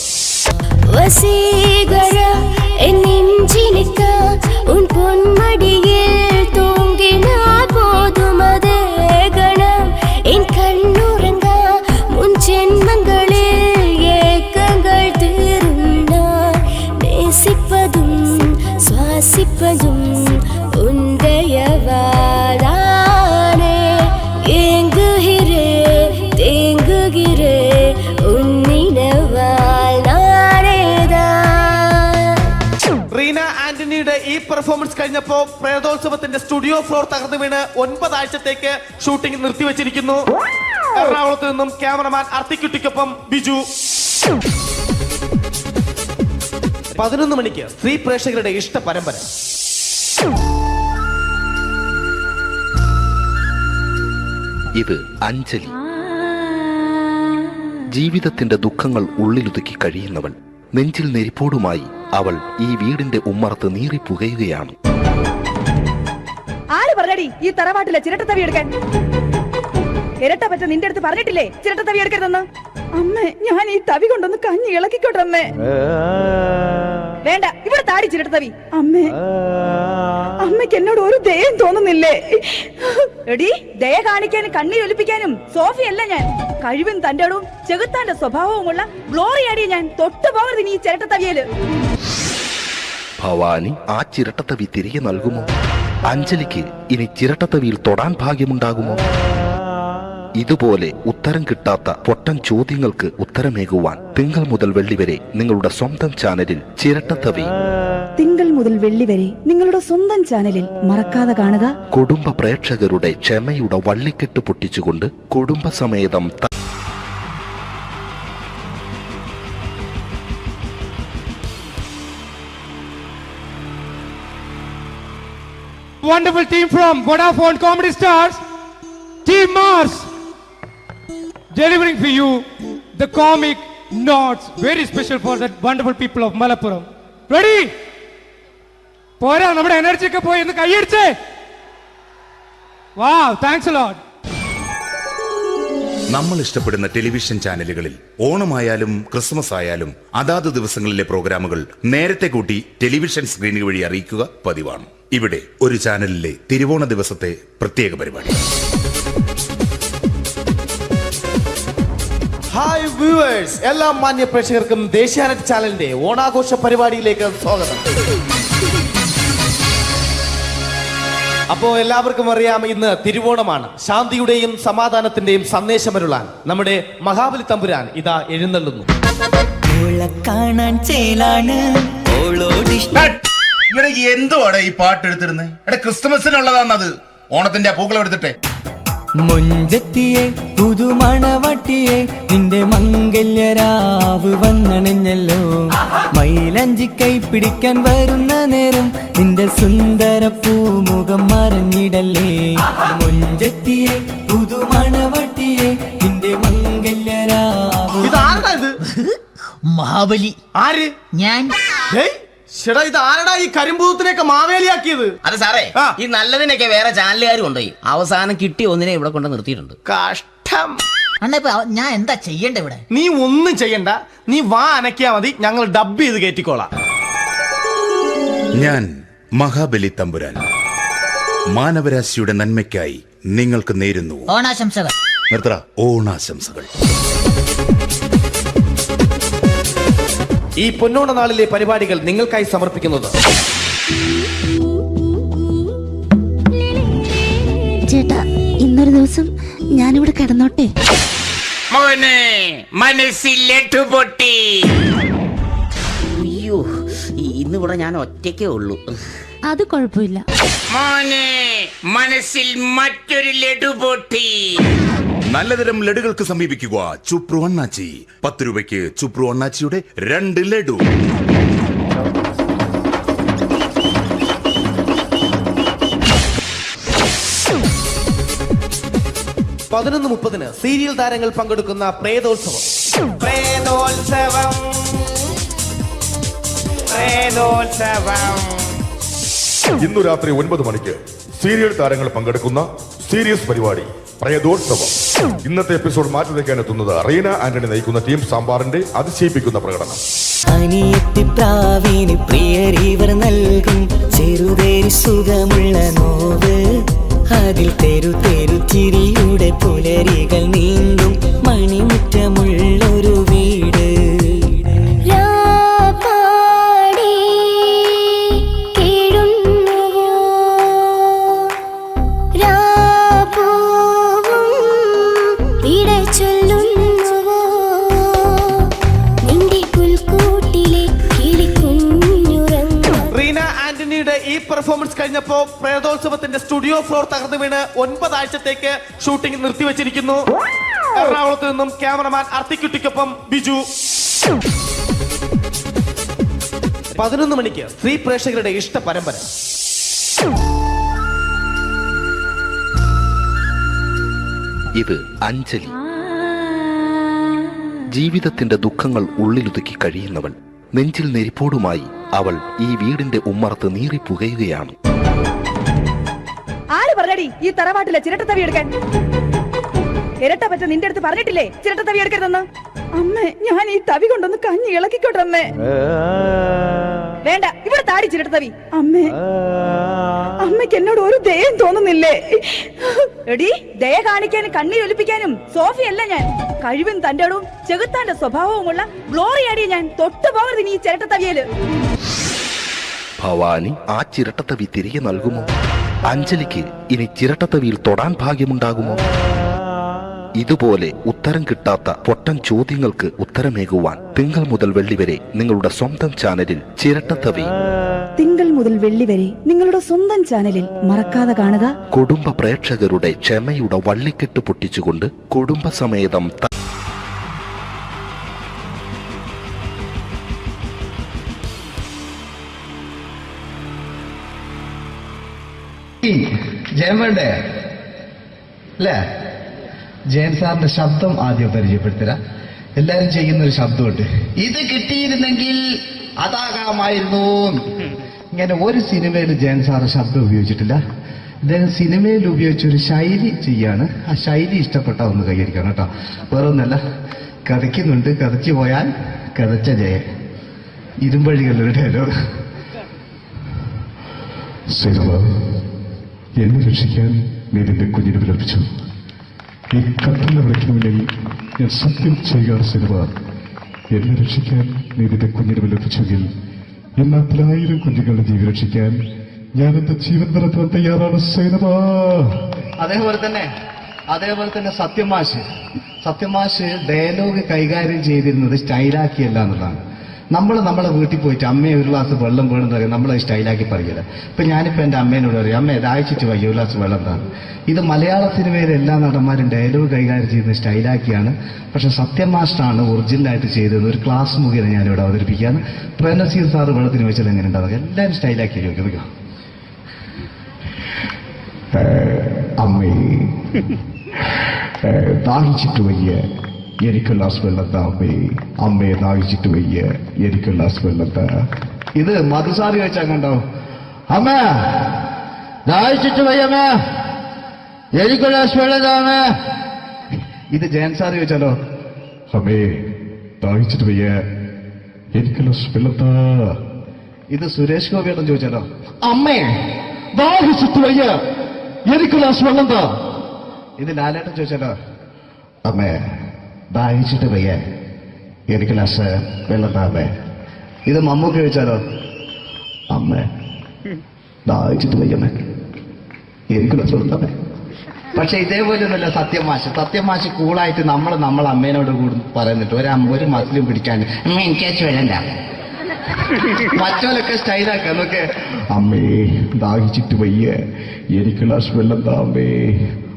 ശ്വാസിപ്പതും റീന ആന്റണിയുടെ ഈ പെർഫോമൻസ് കഴിഞ്ഞപ്പോ പ്രേതോത്സവത്തിന്റെ സ്റ്റുഡിയോ ഫ്ലോർ തകർന്നു വീണ് 9 ആഴ്ചത്തേക്ക് ഷൂട്ടിംഗ് നിർത്തിവെച്ചിരിക്കുന്നു. എറണാകുളത്ത് നിന്നും ക്യാമറമാൻ അർത്തിക്കുട്ടിക്കൊപ്പം ബിജു. 11 മണിക്ക് സ്ത്രീ പ്രേക്ഷകരുടെ ഇഷ്ട പരമ്പര. ഇത് അഞ്ജലി. ജീവിതത്തിന്റെ ദുഃഖങ്ങൾ ഉള്ളിലൊതുക്കി കഴിയുന്നവൾ. നെഞ്ചിൽ നെരിപ്പോടുമായി അവൾ ഈ വീടിന്റെ ഉമ്മറത്ത് നീറി പുകയുകയാണ്. ആര് പറഞ്ഞടി ഈ തറവാട്ടിലെ ചിരട്ട തവി എടുക്കാൻ? ഇരട്ട പറ്റ നിന്റെ അടുത്ത് പറഞ്ഞിട്ടില്ലേ ചിരട്ട തവി എടുക്കരുതെന്ന്? അമ്മേ, ഞാൻ ഈ തവി കൊണ്ടൊന്ന് കഞ്ഞി ഇളക്കിക്കോട്ടെ അമ്മേ. വേണ്ട, ഇവിടെ താടി ചിരട്ട തവി. അമ്മേ, അമ്മയ്ക്ക് എന്നോട് ഒരു ദയം തോന്നുന്നില്ലേ? എടി, ദയ കാണിക്കാനും കണ്ണീരൊലിപ്പിക്കാനും സോഫിയല്ല ഞാൻ. കഴിവും തന്റെടും ചെകുത്താന്റെ സ്വഭാവവുമുള്ള ഗ്ലോറിയാടിയ ഞാൻ. തൊട്ടു പോകരുത് നീ ചിരട്ട തവിയല്. ഭവാനി ആ ചിരട്ടത്തവി തിരികെ നൽകുമോ? അഞ്ജലിക്ക് ഇനി ചിരട്ടത്തവിയിൽ തൊടാൻ ഭാഗ്യമുണ്ടാകുമോ? ഇതുപോലെ ഉത്തരം കിട്ടാത്ത പൊട്ടൻ ചോദ്യങ്ങൾക്ക് ഉത്തരമേകുവാൻ തിങ്കൾ മുതൽ വെള്ളി വരെ നിങ്ങളുടെ സ്വന്തം ചാനലിൽ ചിരട്ടത്തവി. തിങ്കൾ മുതൽ വെള്ളി വരെ നിങ്ങളുടെ സ്വന്തം ചാനലിൽ മറക്കാതെ കാണുക. കുടുംബ പ്രേക്ഷകരുടെ ക്ഷമയുടെ വള്ളിക്കെട്ട് പൊട്ടിച്ചുകൊണ്ട് കുടുംബസമേതം Wonderful team from Vodafone Comedy Stars, Team Mars, delivering for you the comic notes, very special for the wonderful people of Malappuram. Ready? പോരാ, നമ്മുടെ എനർജി ഒക്കെ പോയി ഒന്ന് കൈയടിച്ചേ. Wow, thanks a lot. നമ്മൾ ഇഷ്ടപ്പെടുന്ന ടെലിവിഷൻ ചാനലുകളിൽ ഓണമായാലും ക്രിസ്മസ് ആയാലും അതാത് ദിവസങ്ങളിലെ പ്രോഗ്രാമുകൾ നേരത്തെ കൂട്ടി ടെലിവിഷൻ സ്ക്രീനുകൾ വഴി അറിയിക്കുക പതിവാണ്. ഇവിടെ ഒരു ചാനലിലെ തിരുവോണ ദിവസത്തെ പ്രത്യേക പരിപാടി. ഹായ് വ്യൂവേഴ്സ്, എല്ലാ മാന്യ പ്രേക്ഷകർക്കും ദേശീയാനെറ്റ് ചാനലിന്റെ ഓണാഘോഷ പരിപാടിയിലേക്ക് സ്വാഗതം. അപ്പോ എല്ലാവർക്കും അറിയാം, ഇന്ന് തിരുവോണമാണ്. ശാന്തിയുടെയും സമാധാനത്തിന്റെയും സന്ദേശമരുളാൻ നമ്മുടെ മഹാബലി തമ്പുരാൻ ഇതാ എഴുന്നള്ളുന്നു. കാണാൻ ചേലാണ് എന്തുവാടെ ഈ പാട്ട് എടുത്തിരുന്നത്? എടാ ക്രിസ്തുമസിനുള്ളതാണത്. ഓണത്തിന്റെ പൂക്കളം എടുത്തിട്ടെ. മുഞ്ചത്തിയെ പുതുമണവട്ടിയെ നിന്റെ മംഗല്യരാവ് വന്നണിഞ്ഞല്ലോ. മൈലഞ്ചി കൈ പിടിക്കാൻ വരുന്ന നേരം നിന്റെ സുന്ദര പൂമുഖം മറഞ്ഞിടല്ലേ. മുഞ്ചത്തിയെ പുതുമണവട്ടിയെ നിന്റെ മംഗല്യരാവ്. ഇതാരടാ ഇത്? മഹാബലി. ആര്? ഞാൻ. ചേട്ടാ, ഇത് ആരടാ ഈ കരിമ്പൂത്തിനെയൊക്കെ മാവേലിയാക്കിയത്? അത് സാറേ, ഈ നല്ലതിനൊക്കെ വേറെ ചാനലുകാർ കൊണ്ടുപോയി അവസാനം കിട്ടിയ ഒന്നിനെ ഇവിടെ കൊണ്ട് നിർത്തിയിട്ടുണ്ട്. കഷ്ടം. അണ്ണാ ഞാൻ എന്താ ചെയ്യണ്ട ഇവിടെ? നീ ഒന്നും ചെയ്യണ്ട, നീ വാ അനക്കിയാ മതി, ഞങ്ങൾ ഡബ് ചെയ്ത് കയറ്റിക്കോളാം. ഞാൻ മഹാബലി തമ്പുരാൻ മാനവരാശിയുടെ നന്മയ്ക്കായി നിങ്ങൾക്ക് നേരുന്നു ഓണാശംസകൾ. നിർത്തറ ഓണാശംസകൾ. ഈ പൊന്നോണ നാളിലെ പരിപാടികൾ നിങ്ങൾക്കായി സമർപ്പിക്കുന്നത് ചേട്ടാ, ഇന്നൊരു ദിവസം ഞാനിവിടെ കിടന്നോട്ടെ. മനസ്സിലെട്ടുപൊട്ടി. അയ്യോ, ഇന്നിവിടെ ഞാൻ ഒറ്റയ്ക്കേ ഉള്ളൂ. അത് കുഴപ്പമില്ല. മനസ്സിൽ മറ്റൊരു ലഡു പൊട്ടി. നല്ലതരം ലഡുകൾക്ക് സമീപിക്കുക ചുപ്രു അണ്ണാച്ചി. 10 രൂപയ്ക്ക് ചുപ്രു അണ്ണാച്ചിയുടെ 2 ലഡു. പതിനൊന്ന് 30 സീരിയൽ താരങ്ങൾ പങ്കെടുക്കുന്ന പ്രേതോത്സവം. പ്രേതോത്സവം, പ്രേതോത്സവം. ഇന്നു രാത്രി 9 മണിക്ക് സീരിയൽ താരങ്ങൾ പങ്കെടുക്കുന്ന സീരിയസ് പരിപാടി പ്രേതോത്സവം. ഇന്നത്തെ എപ്പിസോഡ് മാറ്റി വയ്ക്കാൻ എത്തുന്നത് റീന ആന്റണി നയിക്കുന്ന ടീം സാമ്പാറിന്റെ അതിശയിപ്പിക്കുന്ന പ്രകടനം. അനിയത്തിപ്രാവിന് പ്രിയരിവർ നൽകും ചെറുതേരി സുഖമുള്ള നോവ്. അതിൽ തെരു തെരു ചിരിയുടെ പുലരികൾ നീന്തും മണിമുറ്റമുള്ളൊരു വീട്. ഈ പെർഫോമൻസ് കഴിഞ്ഞപ്പോ പ്രേതോത്സവത്തിന്റെ സ്റ്റുഡിയോ ഫ്ലോർ തകർന്നു വീണ് 9 ആഴ്ചത്തേക്ക് ഷൂട്ടിംഗ് നിർത്തിവെച്ചിരിക്കുന്നു. എറണാകുളത്ത് നിന്നും ക്യാമറമാൻ അർത്തിക്കുട്ടിക്കൊപ്പം ബിജു. 11 മണിക്ക് സ്ത്രീ പ്രേക്ഷകരുടെ ഇഷ്ട പരമ്പര. ഇത് അഞ്ജലി. ജീവിതത്തിന്റെ ദുഃഖങ്ങൾ ഉള്ളിലൊതുക്കി കഴിയുന്നവൾ. നെഞ്ചിൽ നെരിപ്പോടുമായി അവൾ ഈ വീടിന്റെ ഉമ്മറത്ത് നീറി പുകയുകയാണ്. ആര് പറഞ്ഞടി ഈ തറവാട്ടിലെ ചിരട്ട തവി എടുക്കാൻ? ഇരട്ട പറ്റ നിന്റെ അടുത്ത് പറഞ്ഞിട്ടില്ലേ ചിരട്ട തവി എടുക്കരുതെന്ന്? അമ്മേ, ഞാൻ ഈ തവി കൊണ്ടൊന്ന് കഞ്ഞി ഇളക്കിക്കോട്ടെ അമ്മേ. വേണ്ട, ഇവിടെ താടി ചിരട്ട തവി. അമ്മേ, അമ്മയ്ക്ക് എന്നോട് ഒരു ദയം തോന്നുന്നില്ലേ? എടി, ദയ കാണിക്കാനും കണ്ണീരൊലിപ്പിക്കാനും സോഫിയല്ല ഞാൻ. കഴിവും തന്റെടും ചെകുത്താന്റെ സ്വഭാവവുമുള്ള ഗ്ലോറിയാടിയ ഞാൻ. തൊട്ടു പോകരുത് നീ ചിരട്ട തവിയല്. ഭവാനി ആ ചിരട്ടത്തവി തിരികെ നൽകുമോ? അഞ്ജലിക്ക് ഇനി ചിരട്ടത്തവിയിൽ തൊടാൻ ഭാഗ്യമുണ്ടാകുമോ? ഇതുപോലെ ഉത്തരം കിട്ടാത്ത പൊട്ടൻ ചോദ്യങ്ങൾക്ക് ഉത്തരമേകുവാൻ തിങ്കൾ മുതൽ വെള്ളി വരെ നിങ്ങളുടെ സ്വന്തം ചാനലിൽ ചിരട്ടത്തവി. തിങ്കൾ മുതൽ വെള്ളി വരെ നിങ്ങളുടെ സ്വന്തം ചാനലിൽ മറക്കാതെ കാണുക. കുടുംബ പ്രേക്ഷകരുടെ ക്ഷമയുടെ വള്ളിക്കെട്ട് പൊട്ടിച്ചുകൊണ്ട് കുടുംബസമേതം ജയൻ വേണ്ടേ അല്ലേ? ജയൻ സാറിന്റെ ശബ്ദം ആദ്യം പരിചയപ്പെടുത്തരാ. എല്ലാരും ചെയ്യുന്ന ഒരു ശബ്ദമുണ്ട്. ഇത് കിട്ടിയിരുന്നെങ്കിൽ അതാകാമായിരുന്നു. ഇങ്ങനെ ഒരു സിനിമയിൽ ജയൻ സാറ് ശബ്ദം ഉപയോഗിച്ചിട്ടില്ല. അദ്ദേഹം സിനിമയിൽ ഉപയോഗിച്ച ഒരു ശൈലി ചെയ്യാണ്. ആ ശൈലി ഇഷ്ടപ്പെട്ട ഒന്ന് കൈകരിക്കണം കേട്ടോ. വേറൊന്നല്ല, കഥയ്ക്കുന്നുണ്ട്. കഥച്ചു പോയാൽ കഥച്ച ജയൻ. ഇരുമ്പഴികളുടെ ഡയലോഗ്. എന്നെ രക്ഷിക്കാൻ നീ നിന്റെ കുഞ്ഞിന് വിലപിച്ചു. ഈ കത്തുന്ന വിളക്കിന് മുന്നിൽ ഞാൻ സത്യം ചെയ്യുകയാണ് സിനിമ. എന്നെ രക്ഷിക്കാൻ നീ നിന്റെ കുഞ്ഞിനെ ലഭിച്ചെങ്കിൽ എന്നാത്തിൽ 1000 കുഞ്ഞുങ്ങളുടെ ജീവൻ രക്ഷിക്കാൻ ഞാൻ എന്റെ ജീവൻ നടത്താൻ തയ്യാറാണ് സിനിമ. അതേപോലെ തന്നെ സത്യമാഷ് ഡയലോഗ് കൈകാര്യം ചെയ്തിരുന്നത് സ്റ്റൈലാക്കിയല്ല എന്നുള്ളതാണ്. നമ്മളെ വീട്ടിൽ പോയിട്ട് അമ്മയെ ഒരു ഗ്ലാസ് വെള്ളം വേണമെന്ന് പറയും, നമ്മളത് സ്റ്റൈലാക്കി പറയില്ല. ഇപ്പൊ ഞാനിപ്പോ എന്റെ അമ്മേനോട് പറയും, അമ്മ ദാഹിച്ചിട്ട് വയ്യ ഒരു ഗ്ലാസ് വെള്ളം എന്താണ്. ഇത് മലയാള സിനിമയിലെ എല്ലാ നടന്മാരും ഡയലോഗ് കൈകാര്യം ചെയ്യുന്നത് സ്റ്റൈലാക്കിയാണ്. പക്ഷെ സത്യം മാസ്റ്ററാണ് ഒറിജിനലായിട്ട് ചെയ്തത്. ഒരു ക്ലാസ് മുഖേന ഞാനിവിടെ അവതരിപ്പിക്കുകയാണ്. പ്രേംനസീർ സാറ് വെള്ളത്തിന് വെച്ചാൽ എങ്ങനെ ഉണ്ടാവുക, എല്ലാവരും സ്റ്റൈലാക്കി ചോദിക്കുക. അമ്മേ ദാഹിച്ചിട്ട് വയ്യ, എനിക്ക് ഗ്ലാസ് വെള്ളം താ അമ്മേ. അമ്മയെ ദാഹിച്ചിട്ട് വയ്യ, എനിക്ക് ഗ്ലാസ് വെള്ളം താ. ഇത് മധുസാറി ചോദിച്ചാൽ കണ്ടാവും. അമ്മ ദാഹിച്ചിട്ട് വയ്യമ്മ, എനിക്ക് ഗ്ലാസ് വെള്ളം താ അമ്മേ. ഇത് ജയൻ സാർ ചോദിച്ചാലോ, അമ്മേ ദാഹിച്ചിട്ട് വയ്യ, എനിക്ക് ഗ്ലാസ് വെള്ളം താ. ഇത് സുരേഷ് ഗോപിയോടും ചോദിച്ചാലോ, അമ്മേ ദാഹിച്ചിട്ട് വയ്യ, എനിക്ക് ഗ്ലാസ് വെള്ളം താ. ഇത് ലാലേട്ടൻ ചോദിച്ചാലോ, അമ്മേ ദാഹിച്ചിട്ട് വയ്യ, എനിക്ക് ഗ്ലാസ് വെള്ളം താ അമ്മേ. ഇത് മമ്മൂക്ക് ചോദിച്ചാലോ, അമ്മേ ദാഹിച്ചിട്ട് വയ്യമ്മേ, എനിക്ക് ഗ്ലാസ് വെള്ളം താ അമ്മേ. പക്ഷെ ഇതേപോലെ ഒന്നുമല്ല സത്യമാഷ് കൂളായിട്ട് നമ്മളെ അമ്മേനോട് കൂടി പറയുന്നിട്ട് ഒരു മസിലും പിടിക്കാൻ എനിക്ക് വേണ്ട. മറ്റോലൊക്കെ സ്റ്റൈലാക്കാം നോക്കെ. അമ്മേ ദാഹിച്ചിട്ട് വയ്യ, എനിക്ക് ഗ്ലാസ് വെള്ളം താ അമ്മേ.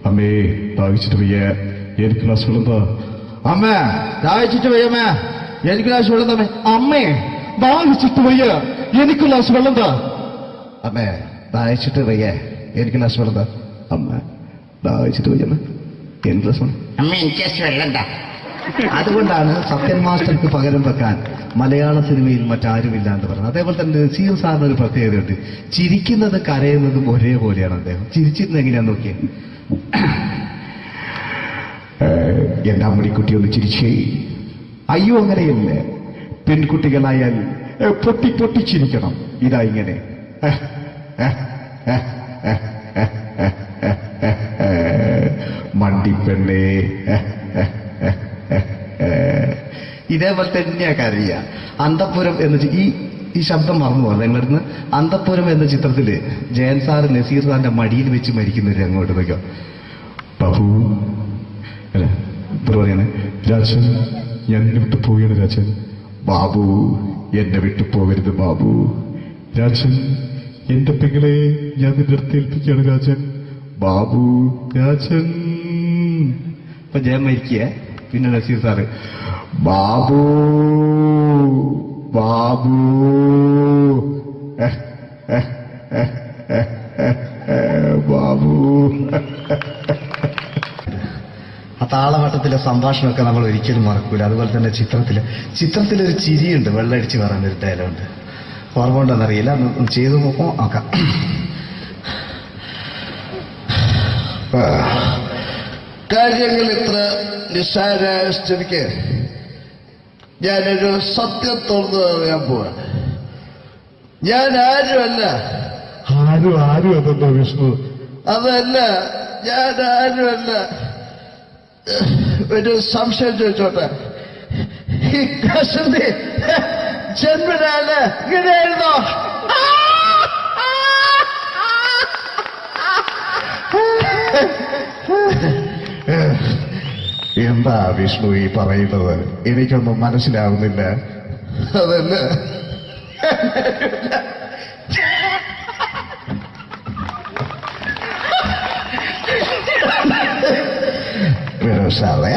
അമ്മേ ദാഹിച്ചിട്ട് വയ്യ, എനിക്ക് ഗ്ലാസ് വെള്ളം താ. അമ്മ ദാഹിച്ചിട്ട് വയ്യമ്മ, എനിക്ക് ഗ്ലാസ് വെള്ളം താ. അമ്മേ ദാഹിച്ചിട്ട് വയ്യ, എനിക്ക് ഗ്ലാസ് വെള്ളം താ. അമ്മേ ദാഹിച്ചിട്ട് വയ്യ, എനിക്ക് ഗ്ലാസ് വെള്ളം താ. അമ്മ ദാഹിച്ചിട്ട് വയ്യമ്മ, എനിക്ക് ഗ്ലാസ് വെള്ളം. അമ്മ എനിക്ക് വെള്ളം താ. അതുകൊണ്ടാണ് സത്യൻ മാസ്റ്റർക്ക് പകരം വെക്കാൻ മലയാള സിനിമയിൽ മറ്റാരുമില്ല എന്ന് പറയുന്നത്. അതേപോലെ തന്നെ നസീർ സാറിന് ഒരു പ്രത്യേകതയുണ്ട്. ചിരിക്കുന്നത് കരയുന്നതും ഒരേപോലെയാണ് അദ്ദേഹം. ചിരിച്ചിരുന്നത് എങ്ങനെയാന്ന് നോക്കിയേ. എന്റെ അമ്മടിക്കുട്ടി ഒന്ന് ചിരിച്ചേ. അയ്യോ അങ്ങനെയല്ല, പെൺകുട്ടികളായാൽ പൊട്ടി ചിരിക്കണം. ഇതാ ഇങ്ങനെ മണ്ടിപ്പെണ്ണേ. ഇതേപോലെ തന്നെയാ കരയ. അന്തപ്പുരം എന്ന ഈ ശബ്ദം മറന്നു പോകുന്നത് നിങ്ങളിരുന്ന്. അന്തപ്പുരം എന്ന ചിത്രത്തില് ജയൻ സാർ നസീർ സാറിന്റെ മടിയിൽ വെച്ച് മരിക്കുന്നവര് അങ്ങോട്ട് വയ്ക്കോ. ബാബു അല്ല എന്താ പറയാണ്, രാജൻ ഞാൻ എന്നെ വിട്ടു പോവുകയാണ് രാജൻ. ബാബു എന്നെ വിട്ടു പോകരുത് ബാബു. രാജൻ എന്റെ പെങ്ങളെ ഞാൻ നിന്റെ അടുത്ത് ഏൽപ്പിക്കുകയാണ് രാജൻ. ബാബു രാജൻ. ഇപ്പൊ ജയൻ മരിക്കുക, പിന്നെ നസീർ സാറ് ബാബു ബാബു ബാബു. ആ താളവട്ടത്തിലെ സംഭാഷണമൊക്കെ നമ്മൾ ഒരിക്കലും മറക്കൂല. അതുപോലെ തന്നെ ചിത്രത്തിലൊരു ചിരിയുണ്ട്, വെള്ളടിച്ച് പറയുന്നൊരു ഡയലോഗുണ്ട്. ഓർമ്മ ഉണ്ടെന്നറിയില്ല, ചെയ്തു നോക്കാം. കാര്യങ്ങൾ ഇത്ര നിസ്സാരമായ സ്ഥിതിക്ക് ഞാനൊരു സത്യം തുറന്നു പറയാൻ പോവാ. ഞാൻ ആരുമല്ല. ആരും അതെന്താ വിഷ്ണു? അതല്ല, ഞാൻ ആരുമല്ല. ഒരു സംശയം ചോദിച്ചോട്ടെ, ഈ കസന്തി ജന്മനാണ് ഇങ്ങനെയായിരുന്നോ? എന്താ വിഷ്ണു ഈ പറയുന്നത്? എനിക്കൊന്നും മനസ്സിലാവുന്നില്ല. അതല്ല, സാറേ